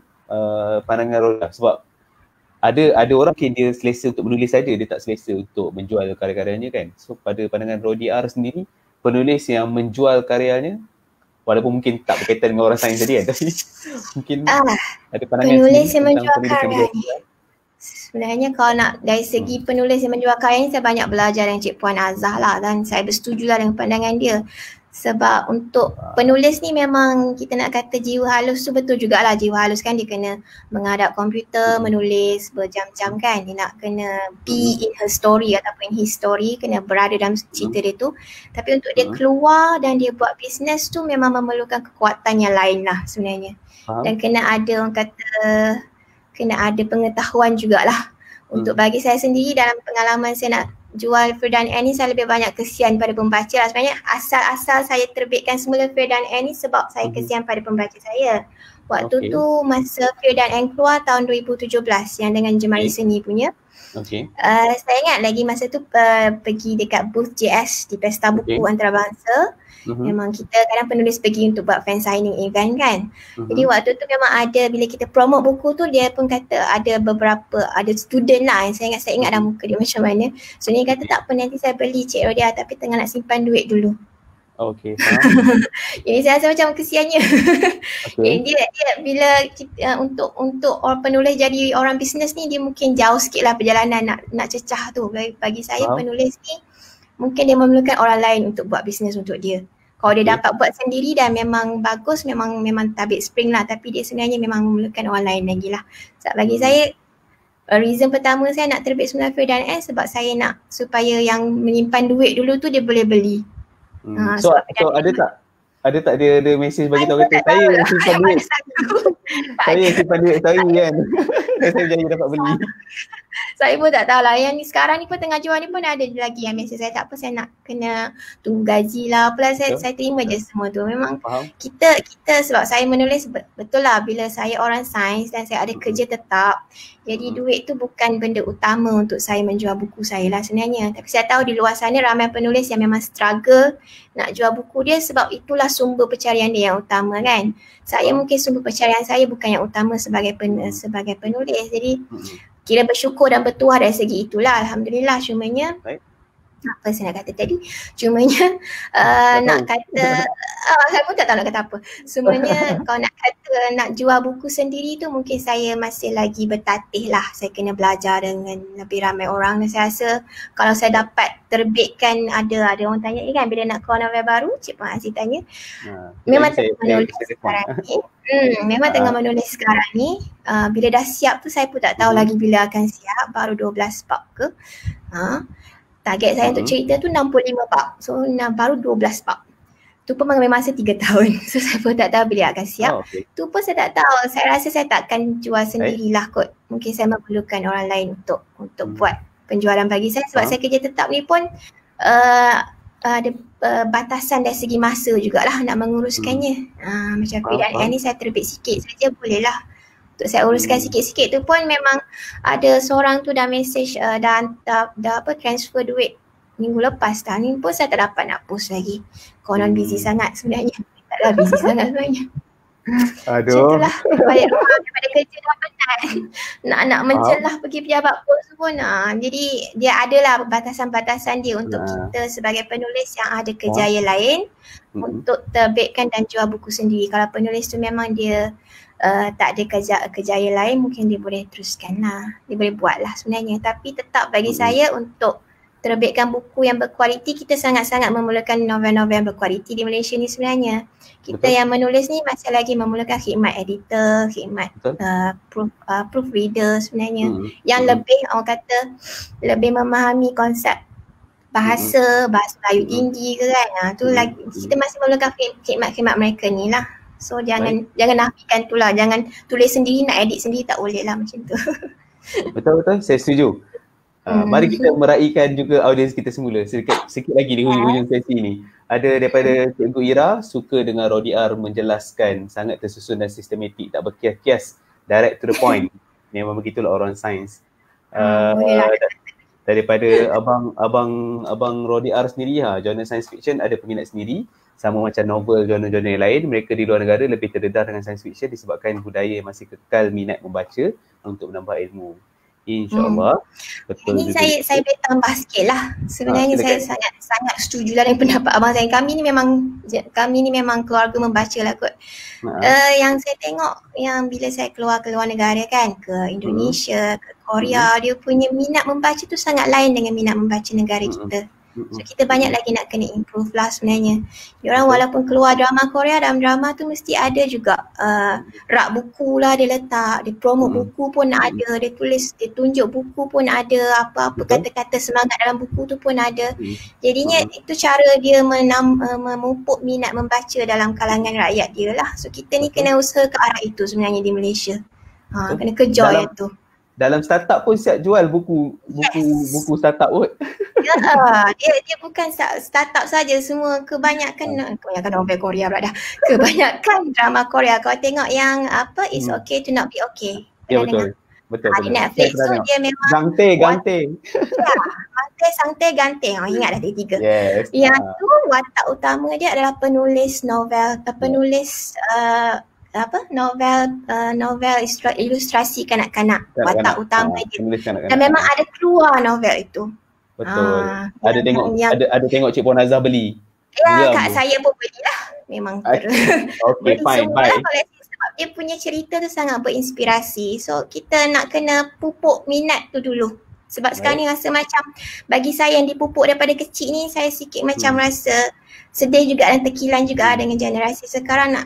pandangan Roda, sebab ada orang mungkin dia selesa untuk menulis saja, dia tak selesa untuk menjual karya-karyanya kan. So pada pandangan Rodi R sendiri, penulis yang menjual karyanya, walaupun mungkin tak berkaitan dengan orang sains tadi kan, tapi mungkin ada pandangan penulis yang menjual karyanya. Sebenarnya kalau nak dari segi penulis yang menjual karyanya, saya banyak belajar dengan Cik Puan Azah lah, dan saya bersetuju lah dengan pandangan dia. Sebab untuk penulis ni memang kita nak kata jiwa halus tu betul jugalah. Jiwa halus kan dia kena menghadap komputer, menulis berjam-jam kan. Dia nak kena be in her story ataupun in his story, kena berada dalam cerita dia tu. Tapi untuk dia keluar dan dia buat bisnes tu memang memerlukan kekuatan yang lain lah sebenarnya. Dan kena ada orang kata, kena ada pengetahuan jugalah. Untuk bagi saya sendiri dalam pengalaman saya nak jual Firdan Air ni, saya lebih banyak kesian pada pembaca lah. Sebenarnya asal-asal saya terbitkan semula Firdan Air ni sebab saya kesian pada pembaca saya. Waktu tu masa Firdan Air keluar tahun 2017 yang dengan Jemari Seni punya. Saya ingat lagi masa tu pergi dekat booth JS di Pesta Buku Antarabangsa. Memang kita kadang penulis pergi untuk buat fan signing event kan. Jadi waktu tu memang ada, bila kita promote buku tu dia pun kata ada beberapa, ada student lah yang saya ingat dah muka dia macam mana. So dia kata tak apa, nanti saya beli Cik Rodia tapi tengah nak simpan duit dulu. Jadi saya rasa macam kesiannya. Dia bila kita, untuk orang penulis jadi orang bisnes ni, dia mungkin jauh sikit lah perjalanan nak cecah tu. Bagi saya penulis ni mungkin dia memerlukan orang lain untuk buat bisnes untuk dia. Kalau dia dapat buat sendiri dan memang bagus, memang tabik spring lah, tapi dia sebenarnya memang memerlukan orang lain lagi lah. Sebab bagi saya reason pertama saya nak terbit semula Firdan Air sebab saya nak supaya yang menyimpan duit dulu tu dia boleh beli. So ada tak dia mesej bagi tahu kata saya simpan duit. Saya simpan duit saya kan. Saya jadi dapat beli. Saya pun tak tahulah. Yang ni sekarang ni pun tengah jual ni pun ada lagi yang mesej saya, tak apa saya nak kena tunggu gaji lah. Apalah saya terima je semua tu. Memang kita sebab saya menulis betul lah, bila saya orang sains dan saya ada kerja tetap. Jadi duit tu bukan benda utama untuk saya menjual buku saya lah sebenarnya. Tapi saya tahu di luar sana ramai penulis yang memang struggle nak jual buku dia sebab itulah sumber pencarian dia yang utama kan. Saya mungkin sumber pencarian saya bukan yang utama sebagai penulis. Jadi kira bersyukur dan bertuah dari segi itulah, alhamdulillah. Cumanya apa saya nak kata tadi? Cumanya nak kata saya pun tak tahu nak kata apa. Semuanya kalau nak kata nak jual buku sendiri tu mungkin saya masih lagi bertatih lah. Saya kena belajar dengan lebih ramai orang dan saya rasa kalau saya dapat terbitkan, ada orang tanya kan bila nak keluar novel baru, Cik Puan Aziz tanya. Memang tengah menulis sekarang ni. Memang tengah menulis sekarang ni. Bila dah siap tu saya pun tak tahu lagi bila akan siap, baru 12 bab ke. Target saya untuk cerita tu 65 bab. So baru 12 bab. Tu pun mengambil masa 3 tahun. So saya pun tak tahu bila akan siap. Tu pun saya tak tahu. Saya rasa saya takkan jual sendirilah kot. Mungkin saya memerlukan orang lain untuk buat penjualan bagi saya. Sebab saya kerja tetap ni pun ada batasan dari segi masa jugalah nak menguruskannya. Macam Firdan Air ni saya terbit sikit saja boleh lah. Untuk saya uruskan sikit-sikit tu pun memang ada seorang tu dah mesej dah transfer duit minggu lepas dah. Ni pun saya tak dapat nak post lagi. Konon busy sangat sebenarnya. Taklah busy sangat sebenarnya. Aduh. Macam itulah. Balik rumah daripada kerja dah penat. Nak mencelah pergi pejabat post pun. Jadi dia adalah batasan-batasan dia untuk kita sebagai penulis yang ada kerjaya lain untuk terbitkan dan jual buku sendiri. Kalau penulis tu memang dia tak ada kerjaya lain, mungkin dia boleh teruskan lah. Dia boleh buat lah sebenarnya. Tapi tetap bagi saya untuk terbitkan buku yang berkualiti, kita sangat-sangat memerlukan novel-novel yang berkualiti di Malaysia ni sebenarnya. Kita yang menulis ni masih lagi memerlukan khidmat editor, khidmat proofreader sebenarnya. Yang lebih orang kata lebih memahami konsep bahasa Melayu tinggi ke kan. Tu lagi kita masih memerlukan khidmat-khidmat mereka ni lah. So jangan nafikan tu lah. Jangan tulis sendiri, nak edit sendiri tak boleh lah macam tu. Betul-betul, saya setuju. Mari kita meraihkan juga audiens kita semula. Sikit lagi di hujung sesi ni. Ada daripada Cikgu Ira, suka dengan Rodi R menjelaskan, sangat tersusun dan sistematik, tak berkias-kias, direct to the point. Memang begitulah orang sains. Daripada abang Rodi R sendiri, genre science fiction ada peminat sendiri. Sama macam novel, genre-genre lain, mereka di luar negara lebih terdedah dengan science fiction disebabkan budaya masih kekal minat membaca untuk menambah ilmu. InsyaAllah. Betul. Ini saya boleh tambah sikit lah. Sebenarnya saya sangat setuju lah dengan pendapat abang saya. Kami ni memang keluarga membaca lah kot. Yang saya tengok yang bila saya keluar ke luar negara kan, ke Indonesia, ke Korea, dia punya minat membaca tu sangat lain dengan minat membaca negara kita. So kita banyak lagi nak kena improve lah sebenarnya. Diorang walaupun keluar drama Korea, dalam drama tu mesti ada juga rak buku lah dia letak, dia promote buku pun ada, dia tulis, dia tunjuk buku pun ada, apa-apa kata-kata semangat dalam buku tu pun ada. Jadinya itu cara dia memupuk minat membaca dalam kalangan rakyat dia lah. So kita ni kena usaha ke arah itu sebenarnya di Malaysia. Kena kejar yang tu. Dalam startup pun siap jual buku startup pun. Ya, dia bukan startup saja, semua kebanyakan novel Korea pula dah. Kebanyakan drama Korea. Kau tengok yang apa, It's Okay to Not Be Okay. Ya, betul. Betul. Di Netflix tu dia memang Gante. Sangte Gante. Ingat dah dia 3. Yes. Yang tu watak utama dia adalah penulis novel, novel ilustrasi kanak-kanak. Watak utama dia. Dan memang ada keluar novel itu. Betul. Ada tengok Cik Puan Azhar beli. Ya, Kak saya pun belilah. Memang okay, fine. Sebab dia punya cerita tu sangat berinspirasi. So kita nak kena pupuk minat tu dulu. Sebab sekarang ni rasa macam bagi saya yang dipupuk daripada kecil ni, saya sikit macam rasa sedih juga dan terkilan juga dengan generasi sekarang nak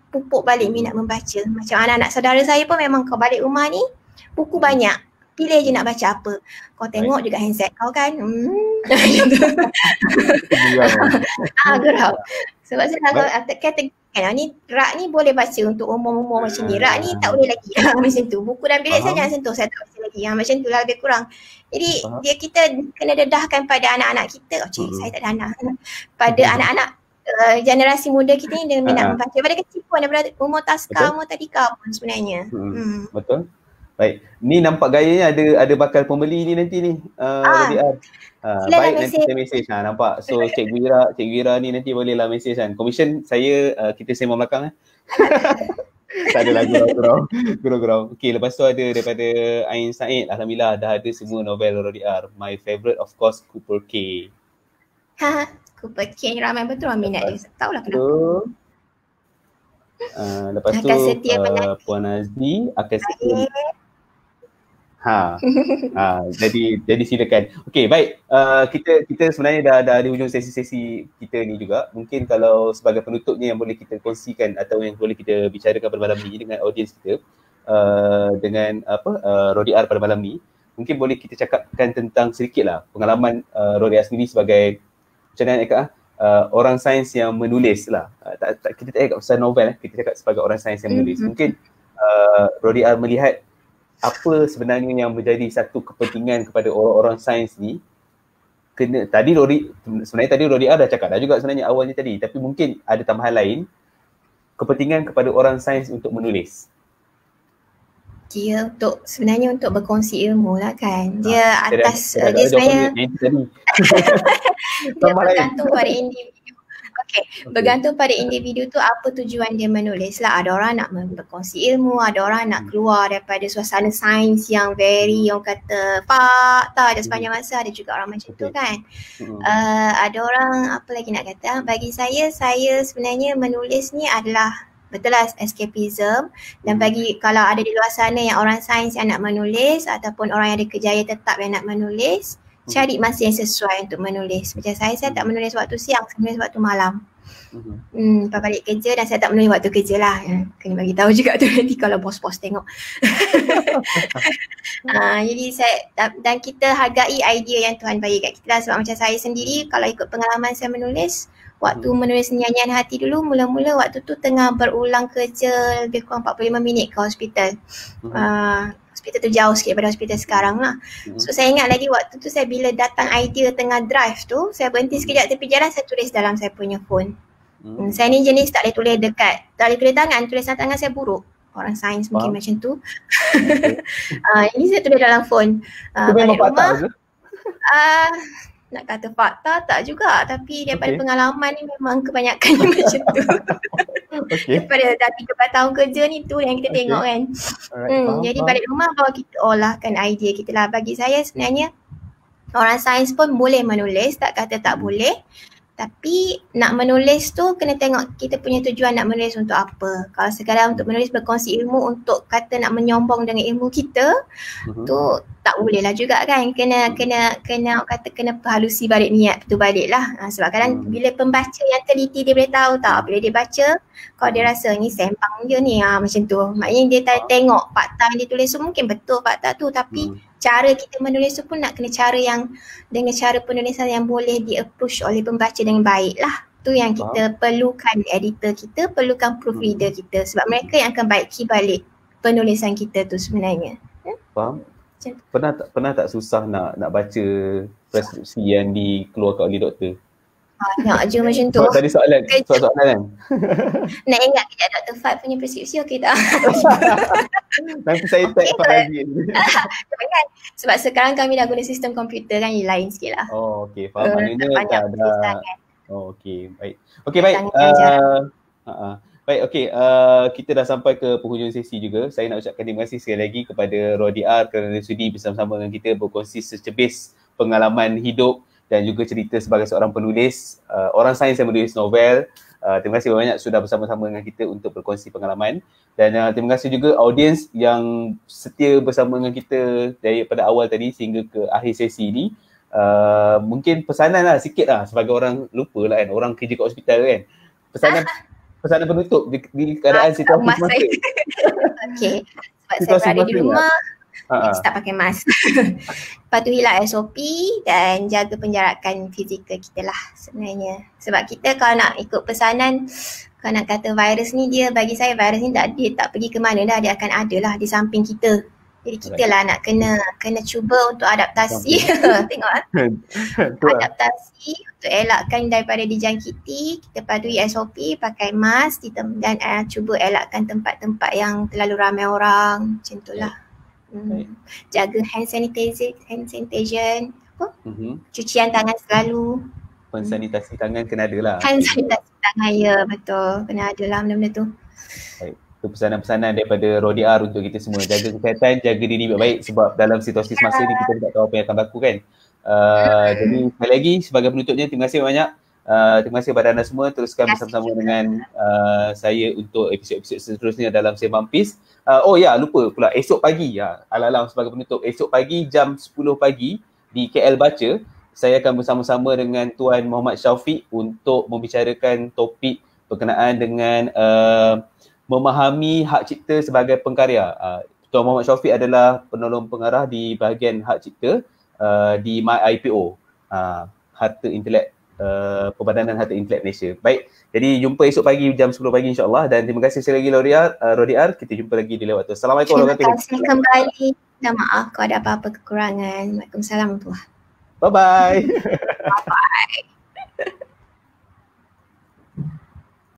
pupuk balik minat membaca. Macam anak-anak saudara saya pun memang kau balik rumah ni buku banyak. Pilih je nak baca apa. Kau tengok juga handset kau kan. Gerak. Sebab saya kata ni rak ni boleh baca untuk umur-umur macam ni. Rak ni tak boleh lagi. Macam tu. Buku dalam bilik saya jangan sentuh, saya tak baca lagi. Macam tu lah lebih kurang. Jadi kita kena dedahkan pada anak-anak kita. Saya tak ada anak. Pada anak-anak generasi muda kita ni dengan minat membaca. Pada kecil pun daripada umur taska, umur tadika pun sebenarnya. Betul. Baik. Ni nampak gayanya ada bakal pembeli ni nanti ni. Baik, nanti saya mesej. Nampak. So Cikgu Ira ni nanti bolehlah mesej kan. Commission saya kita sembang belakang tak ada lagi gurau-gurau. Okey, lepas tu ada daripada Ain Said. Alhamdulillah dah ada semua novel Rodi R. My favourite of course Cooper K. Cooper K ni ramai betul orang minat dia. Tahulah kenapa. Lepas tu Puan Azli akan setia. Jadi silakan. Okey, baik. Kita sebenarnya dah di hujung sesi-sesi kita ni juga. Mungkin kalau sebagai penutupnya yang boleh kita kongsikan atau yang boleh kita bicarakan pada malam ni dengan audiens kita dengan Rodi R pada malam ni, mungkin boleh kita cakapkan tentang sedikitlah pengalaman Rodi R sendiri sebagai macam mana Kak? Orang sains yang menulis lah. Kita tak cakap pasal novel, kita cakap sebagai orang sains yang menulis. Mungkin Rodi R melihat apa sebenarnya yang menjadi satu kepentingan kepada orang-orang sains ni. Tadi Rodi R dah cakap dah juga sebenarnya awalnya tadi, tapi mungkin ada tambahan lain, kepentingan kepada orang sains untuk menulis. Dia sebenarnya untuk berkongsi ilmu lah kan. Dia atas dia sebenarnya dia bergantung pada individu. Bergantung pada individu tu apa tujuan dia menulis lah. Ada orang nak berkongsi ilmu, ada orang nak keluar daripada suasana sains yang very orang kata fakta dan sepanjang masa, ada juga orang macam tu kan. Ada orang apa lagi nak kata, bagi saya sebenarnya menulis ni adalah betul lah escapism. Dan bagi kalau ada di luar sana yang orang sains yang nak menulis ataupun orang yang ada kerjaya tetap yang nak menulis, cari masa yang sesuai untuk menulis. Macam saya tak menulis waktu siang, saya menulis waktu malam. Lepas balik kerja dan saya tak menulis waktu kerja lah. Kena bagi tahu juga tu nanti kalau bos-bos tengok. Jadi dan kita hargai idea yang Tuhan bagi kat kita lah. Sebab macam saya sendiri kalau ikut pengalaman saya menulis, waktu menulis nyanyian hati dulu, mula-mula waktu tu tengah berulang kerja lebih kurang 45 minit ke hospital. Hospital tu jauh sikit daripada hospital sekarang lah. So saya ingat lagi waktu tu saya bila datang idea tengah drive tu, saya berhenti sekejap tepi jalan, saya tulis dalam saya punya phone. Saya ni jenis tak boleh tulis dekat, tak boleh tulis tangan, tulisan tangan saya buruk. Orang sains mungkin macam tu. Ini saya tulis dalam phone. Balik rumah. Nak kata fakta tak juga, tapi daripada pengalaman ni memang kebanyakan macam tu. Daripada dah 13 tahun kerja ni tu yang kita tengok kan. Jadi balik rumah bawa kita olahkan idea kita lah. Bagi saya sebenarnya orang sains pun boleh menulis, tak kata tak boleh. Tapi nak menulis tu kena tengok kita punya tujuan nak menulis untuk apa. Kalau sekadar untuk menulis berkongsi ilmu untuk kata nak menyombong dengan ilmu kita, tu tak boleh lah juga kan. Kena kata kena perhalusi balik niat tu balik lah. Sebab kadang bila pembaca yang teliti dia boleh tahu tak, bila dia baca kalau dia rasa ni sempang je ni macam tu. Maknanya dia tengok fakta yang dia tulis tu mungkin betul fakta tu, tapi cara kita menulis tu pun nak kena cara yang dengan cara penulisan yang boleh di-approach oleh pembaca dengan baik lah. Tu yang kita perlukan, editor kita perlukan proofreader kita, sebab mereka yang akan baiki balik penulisan kita tu sebenarnya. Faham? Pernah tak susah nak baca preskripsi yang dikeluarkan oleh doktor? Nak je macam tu. Tadi soalan kan? Nak ingat kejap Dr. Fad punya preskripsi okey tak? Nanti saya type lagi. Sebab sekarang kami dah guna sistem komputer kan, lain sikit lah. Oh okey, faham. Maknanya dah. Oh okey, baik. Okey, baik. Baik, okey. Kita dah sampai ke penghujung sesi juga. Saya nak ucapkan terima kasih sekali lagi kepada Rodi R kerana sudi bersama-sama dengan kita berkongsi secebis pengalaman hidup dan juga cerita sebagai seorang penulis, orang sains yang menulis novel. Terima kasih banyak sudah bersama-sama dengan kita untuk berkongsi pengalaman. Dan terima kasih juga audiens yang setia bersama dengan kita daripada awal tadi sehingga ke akhir sesi ini. Mungkin pesanan lah sikit lah sebagai orang lupa lah kan, orang kerja kat hospital kan. Pesanan penutup di keadaan situasi semasa. Okey, sebab saya berada di rumah, start pakai mask. Patuhilah SOP dan jaga penjarakan fizikal kita lah sebenarnya. Sebab kita kalau nak ikut pesanan, kalau nak kata virus ni, bagi saya virus ni dia tak pergi ke mana dah, dia akan ada lah di samping kita. Jadi kita lah nak kena cuba untuk adaptasi. Tengok adaptasi untuk elakkan daripada dijangkiti. Kita patuhi SOP, pakai mask dan cuba elakkan tempat-tempat yang terlalu ramai orang. Macam tu lah. Jaga hand sanitation, cucian tangan selalu. Sanitasi tangan kena ada lah. Hand sanitasi tangan, ya betul. Kena ada lah benda-benda tu. Baik. Itu pesanan-pesanan daripada Rodi R untuk kita semua. Jaga kesihatan, jaga diri baik-baik sebab dalam situasi semasa ni kita tak tahu apa yang akan berlaku kan. Jadi sekali lagi sebagai penutupnya, terima kasih banyak. Terima kasih kepada anda semua. Teruskan bersama-sama dengan saya untuk episod-episod seterusnya dalam Sembang Peace. Lupa pula, esok pagi, alang-alang sebagai penutup, esok pagi jam 10 pagi di KL Baca, saya akan bersama-sama dengan Tuan Muhammad Syaufiq untuk membicarakan topik berkenaan dengan memahami hak cipta sebagai pengkarya. Tuan Muhammad Syaufiq adalah penolong pengarah di bahagian hak cipta di MyIPO, Harta Intelek, Perbadanan Harta Intelek Malaysia. Baik, jadi jumpa esok pagi jam 10 pagi insyaAllah, dan terima kasih sekali lagi Rodi R. Kita jumpa lagi di lain waktu. Assalamualaikum warahmatullahi wabarakatuh. Terima kasih kembali. Dan maaf kalau ada apa-apa kekurangan. Waalaikumsalam warahmatullahi wabarakatuh. Bye-bye. Bye-bye.